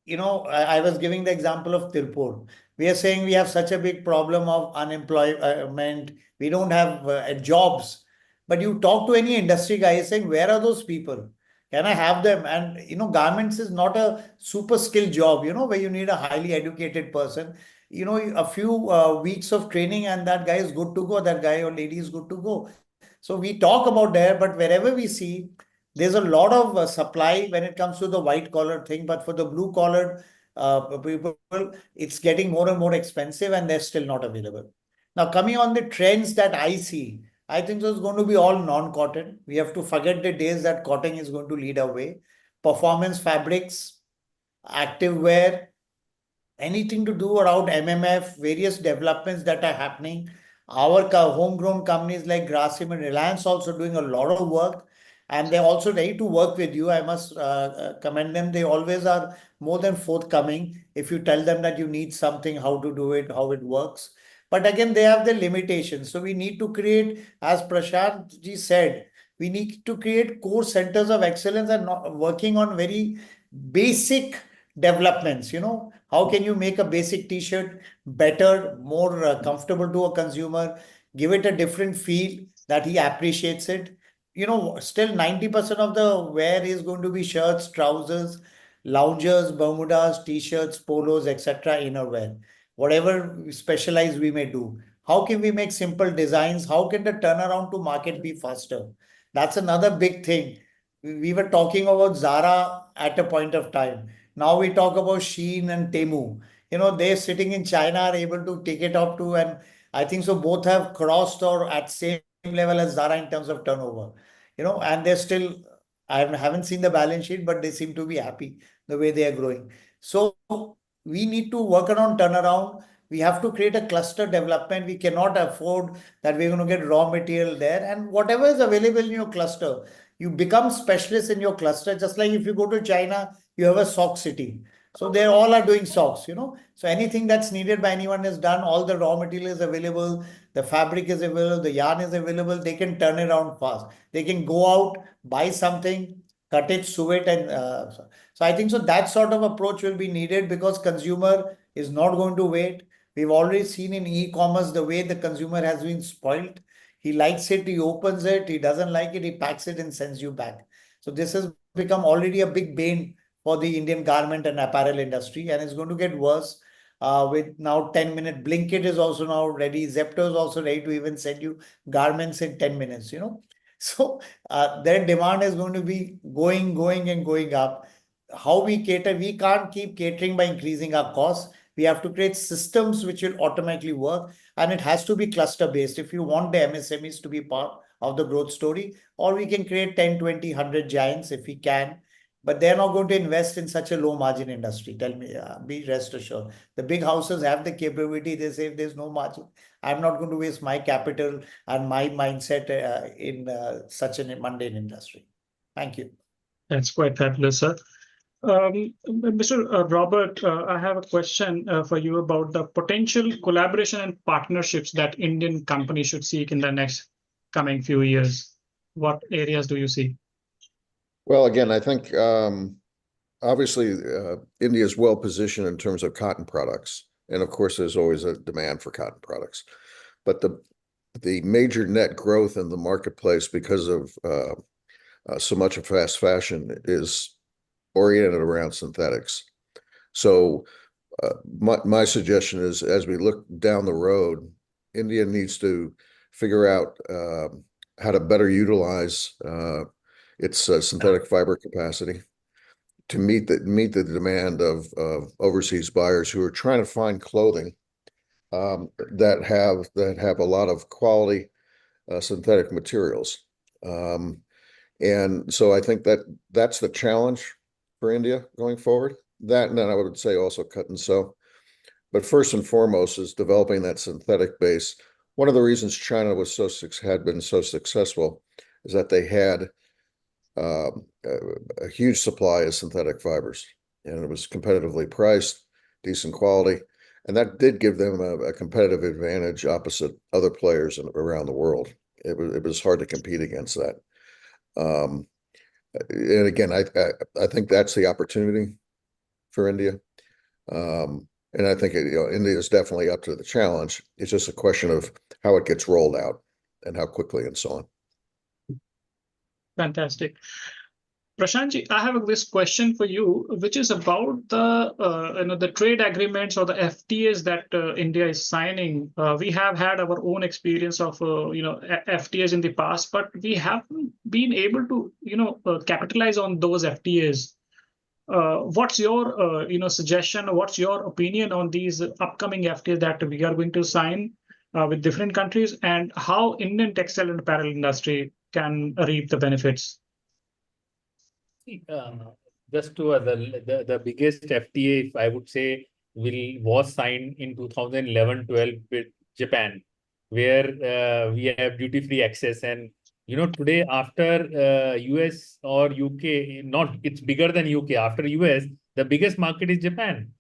I was giving the example of Tirupur. We are saying we have such a big problem of unemployment. We don't have jobs. But you talk to any industry guy saying, where are those people? Can I have them? And, garments is not a super skilled job, where you need a highly educated person. A few weeks of training and that guy is good to go. That guy or lady is good to go. So we talk about there, but wherever we see, there's a lot of supply when it comes to the white collar thing, but for the blue collar people, it's getting more and more expensive and they're still not available. Now, coming on the trends that I see, I think there's going to be all non-cotton. We have to forget the days that cotton is going to lead away. Performance fabrics, active wear, anything to do around MMF, various developments that are happening. Our homegrown companies like Grasim and Reliance also doing a lot of work, and they're also ready to work with you. I must commend them. They always are more than forthcoming if you tell them that you need something, how to do it, how it works. But again, they have their limitations. So we need to create, as Prashant ji said, we need to create core centers of excellence and working on very basic developments. How can you make a basic t-shirt better, more comfortable to a consumer, give it a different feel that he appreciates it. Still 90% of the wear is going to be shirts, trousers, loungers, bermudas, t-shirts, polos, etc. innerwear. Whatever specialized we may do, how can we make simple designs? How can the turnaround to market be faster? That's another big thing. We were talking about Zara at a point of time. Now we talk about Shein and Temu. They're sitting in China, are able to take it up to, and I think so both have crossed or at same level as Zara in terms of turnover. And they're still, I haven't seen the balance sheet, but they seem to be happy the way they are growing. So we need to work around turnaround. We have to create a cluster development. We cannot afford that we're going to get raw material there. And whatever is available in your cluster, you become specialists in your cluster. Just like if you go to China, you have a sock city. So they all are doing socks, So anything that's needed by anyone is done. All the raw material is available. The fabric is available. The yarn is available. They can turn it around fast. They can go out, buy something, cut it, sew it. And so I think so that sort of approach will be needed, because consumer is not going to wait. We've already seen in e-commerce the way the consumer has been spoiled. He likes it, he opens it. He doesn't like it, he packs it and sends you back. So this has become already a big bane for the Indian garment and apparel industry, and it's going to get worse. With now 10-minute Blinkit is also now ready. Zepto is also ready to even send you garments in 10 minutes, So their demand is going to be going and going up. how we cater, we can't keep catering by increasing our costs. We have to create systems which will automatically work, and it has to be cluster based if you want the MSMEs to be part of the growth story. Or we can create 10, 20, 100 giants if we can, but they're not going to invest in such a low margin industry. Tell me, be rest assured. The big houses have the capability. They say if there's no margin, I'm not going to waste my capital and my mindset in such a mundane industry. Thank you. That's quite fabulous, sir. Mr. Robert, I have a question for you about the potential collaboration and partnerships that Indian companies should seek in the next coming few years. What areas do you see? Well, again, I think obviously India is well positioned in terms of cotton products, and of course, there's always a demand for cotton products. But the major net growth in the marketplace because of so much of fast fashion is oriented around synthetics. So my suggestion is, as we look down the road, India needs to figure out how to better utilize its synthetic fiber capacity to meet the demand of overseas buyers who are trying to find clothing that have a lot of quality synthetic materials. And so I think that's the challenge for India going forward. That, and then I would say also cut and sew. But first and foremost is developing that synthetic base. One of the reasons China had been so successful is that they had a huge supply of synthetic fibers, and it was competitively priced, decent quality, and that did give them a competitive advantage opposite other players around the world. It was hard to compete against that. And again, I think that's the opportunity for India. And I think India is definitely up to the challenge. It's just a question of how it gets rolled out and how quickly and so on. Fantastic. Prashantji, I have this question for you, which is about the trade agreements or the FTAs that India is signing. We have had our own experience of FTAs in the past, but we haven't been able to capitalize on those FTAs. What's your suggestion? What's your opinion on these upcoming FTAs that we are going to sign with different countries, and how Indian textile and apparel industry can reap the benefits? Just to the biggest FTA, I would say, was signed in 2011-12 with Japan, where we have duty-free access. And today after US or UK, it's bigger than UK. After US, the biggest market is Japan.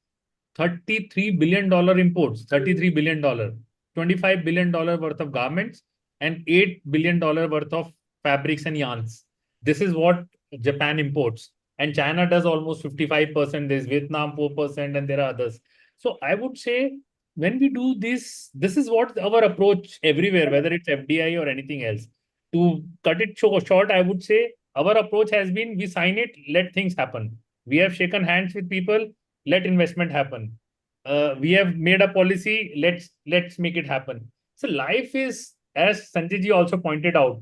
$33 billion imports, $33 billion, $25 billion worth of garments, and $8 billion worth of fabrics and yarns. This is what Japan imports. And China does almost 55%. There's Vietnam 4%, and there are others. So I would say when we do this is what our approach everywhere, whether it's FDI or anything else. To cut it short, I would say our approach has been, we sign it, let things happen. We have shaken hands with people, let investment happen. We have made a policy, let's make it happen. So life is, as Sanjay ji also pointed out,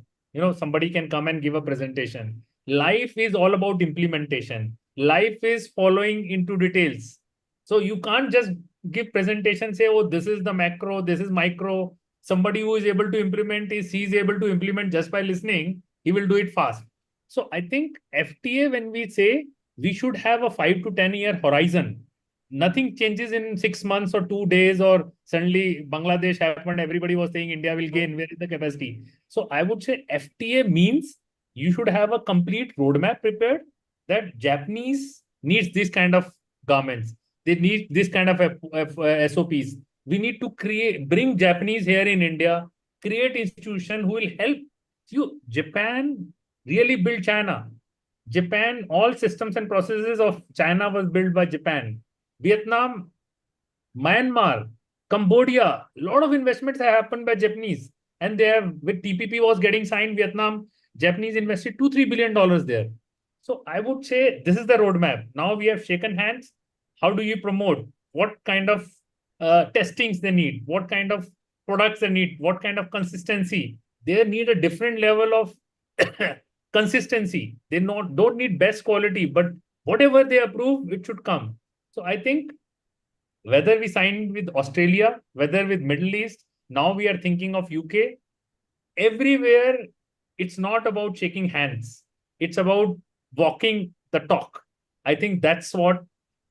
somebody can come and give a presentation. Life is all about implementation. Life is following into details. So you can't just give presentation, say, oh, this is the macro, this is micro. Somebody who is able to implement he's able to implement just by listening, he will do it fast. So I think FTA, when we say we should have a 5 to 10 year horizon, nothing changes in 6 months or 2 days, or suddenly Bangladesh happened, everybody was saying India will gain, where is the capacity? So I would say FTA means you should have a complete roadmap prepared that Japanese needs this kind of garments. They need this kind of SOPs. We need to bring Japanese here in India, create institution who will help you. Japan really built China. Japan, all systems and processes of China was built by Japan. Vietnam, Myanmar, Cambodia, a lot of investments have happened by Japanese. And they have, with TPP was getting signed, Vietnam, Japanese invested $2-3 billion there. So I would say this is the roadmap. Now we have shaken hands. How do you promote? What kind of testings they need? What kind of products they need? What kind of consistency? They need a different level of consistency. They don't need best quality, but Whatever they approve, it should come. So I think whether we signed with Australia, whether with Middle East, now we are thinking of UK, everywhere it's not about shaking hands. It's about walking the talk. I think that's what,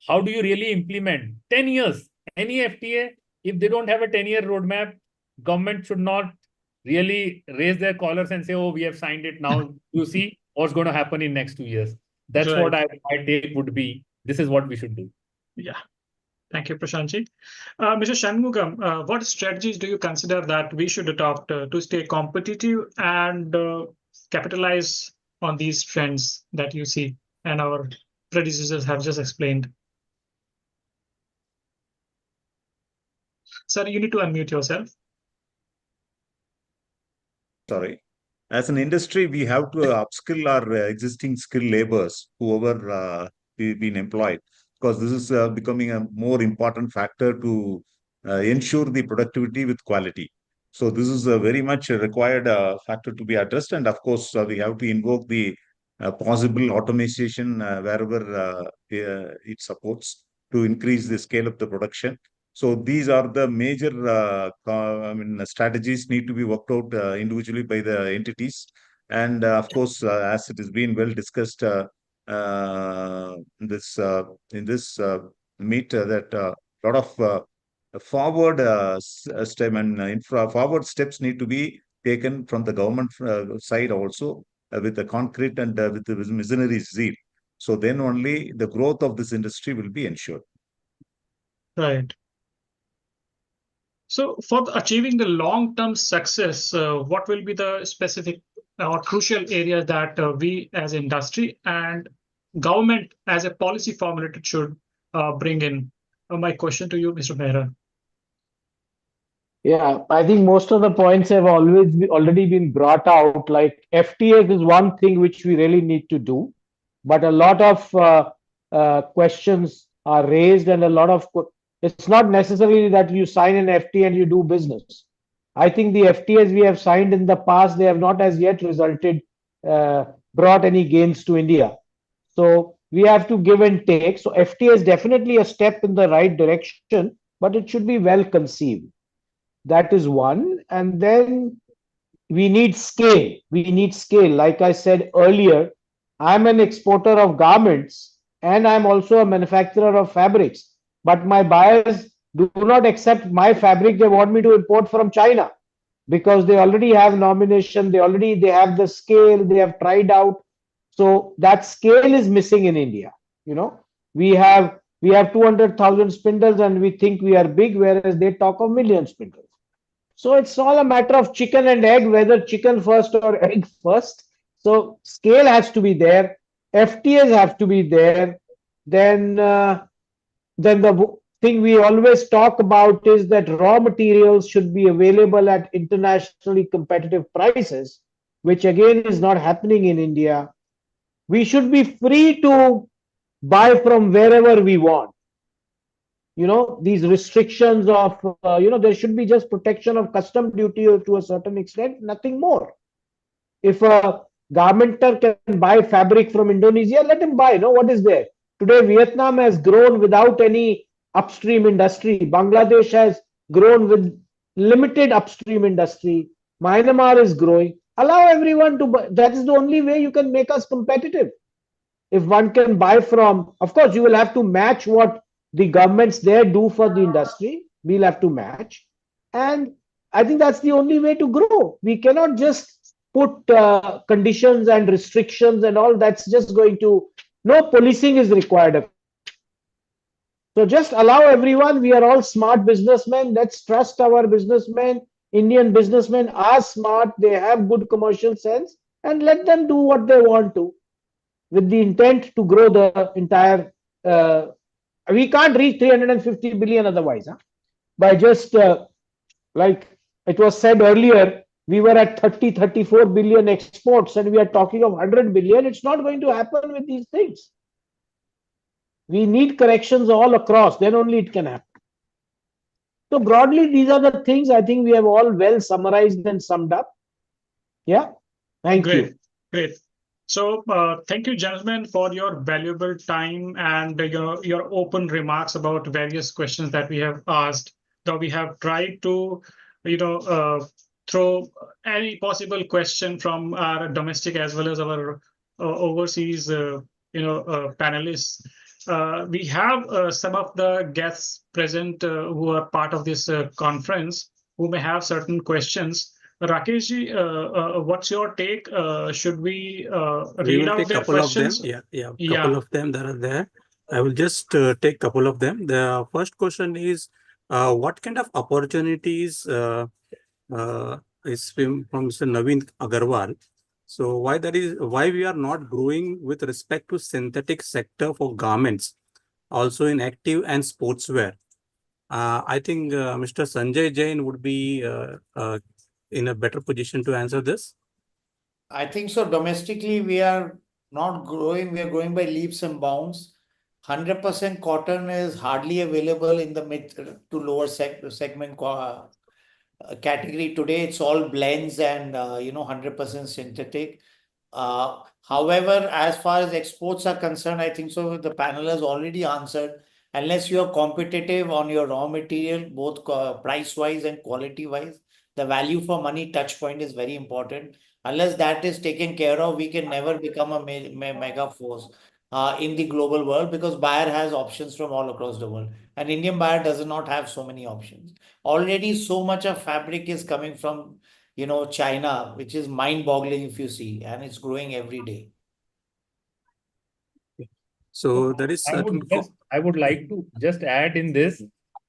how do you really implement 10 years? Any FTA, if they don't have a 10-year roadmap, government should not really raise their collars and say, oh, we have signed it now. You see what's going to happen in next 2 years. That's Right. what my take would be. This is what we should do. Yeah. Thank you, Prashantji. Mr. Shanmugam, what strategies do you consider that we should adopt to stay competitive and capitalize on these trends that you see and our predecessors have just explained? Sir, you need to unmute yourself. Sorry. As an industry, we have to upskill our existing skilled laborers, whoever been employed, because this is becoming a more important factor to ensure the productivity with quality. So this is a very much a required factor to be addressed. And of course, we have to invoke the possible automation wherever it supports to increase the scale of the production. So these are the major strategies need to be worked out individually by the entities. And of course, as it has been well discussed in this meet, that a lot of forward step and forward steps need to be taken from the government side also with the concrete and with the visionary zeal. So then only the growth of this industry will be ensured. Right. So for achieving the long-term success, what will be the specific or crucial areas that we as industry and government as a policy formulator should bring in? My question to you, Mr. Mehra. Yeah, I think most of the points have already been brought out. Like FTAs is one thing which we really need to do, but a lot of questions are raised, and a lot of it's not necessarily that you sign an FTA and you do business. I think the FTAs we have signed in the past, they have not as yet brought any gains to India. So we have to give and take. So FTA is definitely a step in the right direction, but it should be well conceived. That is one. And then we need scale. We need scale. Like I said earlier, I'm an exporter of garments and I'm also a manufacturer of fabrics. But my buyers do not accept my fabric. They want me to import from China because they already have nomination. They have the scale. They have tried out. So that scale is missing in India. You know, we have 200,000 spindles and we think we are big, whereas they talk of million spindles. So it's all a matter of chicken and egg, whether chicken first or egg first. So scale has to be there. FTAs have to be there. Then the thing we always talk about is that raw materials should be available at internationally competitive prices, which again is not happening in India. We should be free to buy from wherever we want. You know, these restrictions of, there should be just protection of custom duty to a certain extent, nothing more. If a garmenter can buy fabric from Indonesia, let him buy. No, what is there? Today, Vietnam has grown without any upstream industry. Bangladesh has grown with limited upstream industry. Myanmar is growing. Allow everyone to buy. That is the only way you can make us competitive. If one can buy from, of course, you will have to match what the governments there do for the industry. We'll have to match. And I think that's the only way to grow. We cannot just put conditions and restrictions and all. That's just going to, no policing is required. So just allow everyone. We are all smart businessmen. Let's trust our businessmen. Indian businessmen are smart. They have good commercial sense, and let them do what they want to, with the intent to grow the entire. We can't reach 350 billion otherwise. By just like it was said earlier, we were at 34 billion exports and we are talking of 100 billion. It's not going to happen with these things. We need corrections all across, then only it can happen. So broadly, these are the things I think we have all well summarized and summed up. Yeah. Thank you. Great. So, thank you, gentlemen, for your valuable time and your open remarks about various questions that we have asked. Though we have tried to, throw any possible question from our domestic as well as our overseas, panelists. We have some of the guests present who are part of this conference who may have certain questions. Rakeshji, what's your take? Should we We read will out take their couple of them. questions? Yeah, Yeah. couple of them that are there. I will just take couple of them. The first question is, what kind of opportunities is from Mr. Naveen Agarwal. So why we are not growing with respect to synthetic sector for garments, also in active and sportswear. I think Mr. Sanjay Jain would be in a better position to answer this. I think so. Domestically, we are not growing. We are growing by leaps and bounds. 100% cotton is hardly available in the mid to lower segment category today. It's all blends and 100% synthetic. However, as far as exports are concerned, I think so the panel has already answered. Unless you are competitive on your raw material, both price wise and quality wise, the value for money touch point is very important. Unless that is taken care of, we can never become a mega force in the global world, because buyer has options from all across the world. An Indian buyer does not have so many options. Already so much of fabric is coming from China, which is mind-boggling if you see, and it's growing every day. So there is certain. I would like to just add in this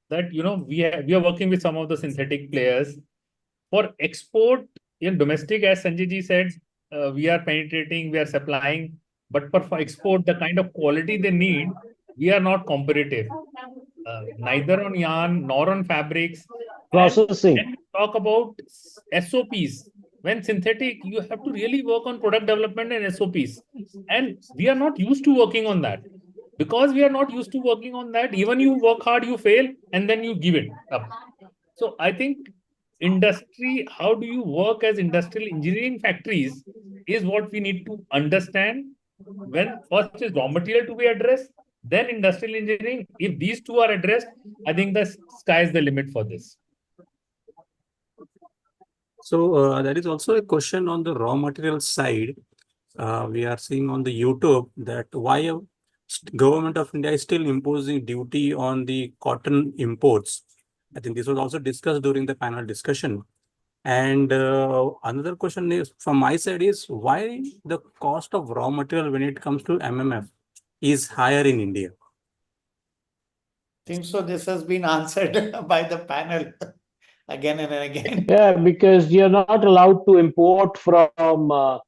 that we are working with some of the synthetic players for export. In domestic, as Sanjay ji said, we are penetrating, we are supplying, but for export, the kind of quality they need, we are not competitive. Neither on yarn nor on fabrics. Processing. And talk about SOPs. When synthetic, you have to really work on product development and SOPs. And we are not used to working on that. Because we are not used to working on that, even you work hard, you fail, and then you give it up. So I think industry, how do you work as industrial engineering factories is what we need to understand. When first is raw material to be addressed, then industrial engineering. If these two are addressed, I think the sky is the limit for this. So there is also a question on the raw material side. We are seeing on the YouTube that why government of India is still imposing duty on the cotton imports. I think this was also discussed during the panel discussion. And another question is from my side is why the cost of raw material when it comes to MMF is higher in India? I think so. This has been answered by the panel again and again. Yeah, because you're not allowed to import from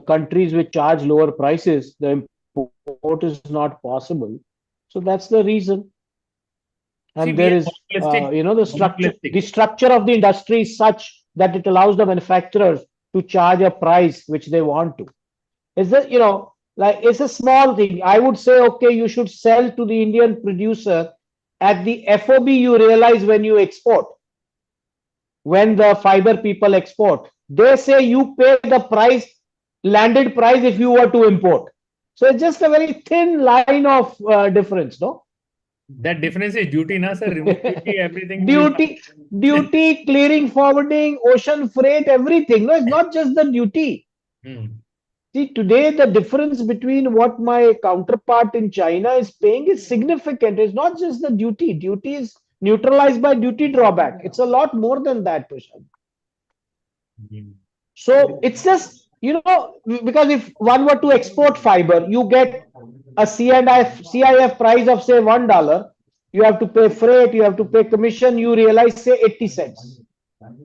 countries which charge lower prices. The import is not possible. So that's the reason. And See, there is, the structure of the industry is such that it allows the manufacturers to charge a price which they want to. Is that, like it's a small thing. I would say, okay, you should sell to the Indian producer at the FOB you realize when you export. When the fiber people export, they say you pay the price, landed price, if you were to import. So it's just a very thin line of difference, no? That difference is duty, na sir? Remove duty, everything. Duty, clearing, forwarding, ocean freight, everything. No, it's not just the duty. See, today the difference between what my counterpart in China is paying is significant. It's not just the duty. Duty is neutralized by duty drawback. It's a lot more than that, Prashant. So it's just, because if one were to export fiber, you get a CIF price of say $1. You have to pay freight, you have to pay commission, you realize say 80 cents.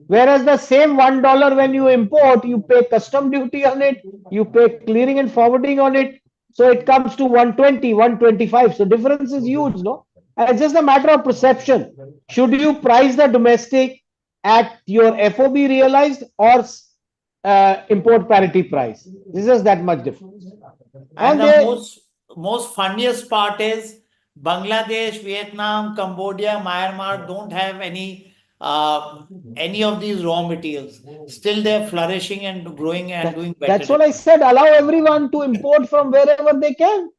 Whereas the same $1 when you import, you pay custom duty on it, you pay clearing and forwarding on it. So it comes to 120, 125. So difference is huge, no? And it's just a matter of perception. Should you price the domestic at your FOB realized or import parity price? This is that much difference. And the most funniest part is Bangladesh, Vietnam, Cambodia, Myanmar don't have any any of these raw materials. Still, they're flourishing and growing and doing better. That's what I said. Allow everyone to import from wherever they can.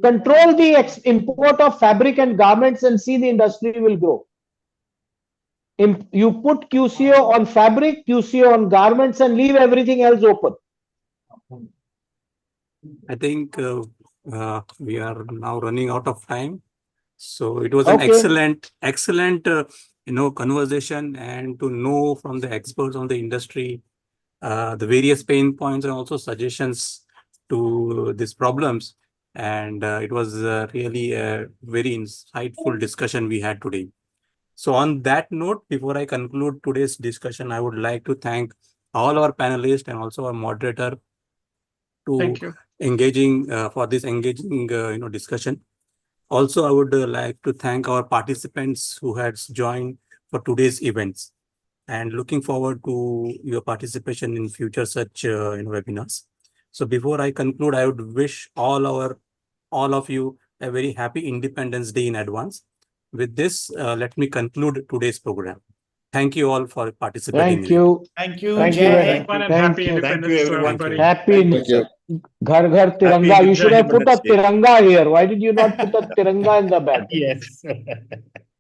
Control the import of fabric and garments and see the industry will grow. You put QCO on fabric, QCO on garments, and leave everything else open. I think we are now running out of time. So it was an Okay. excellent, conversation, and to know from the experts on the industry the various pain points and also suggestions to these problems. And it was really a very insightful discussion we had today. So on that note, before I conclude today's discussion, I would like to thank all our panelists and also our moderator to Thank you. engaging for this engaging discussion. Also, I would like to thank our participants who had joined for today's events, and looking forward to your participation in future such webinars. So before I conclude, I would wish all of you a very happy Independence Day in advance. With this, let me conclude today's program. Thank you all for participating Thank in it. you. Thank you, Thank you. Jay. Everyone, and Thank happy you. Thank you, Independence to everyone. everybody. Happy Thank you. Ghar Ghar Tiranga. You should have put a Independence Day. Tiranga here. Why did you not put a Tiranga in the back? Yes.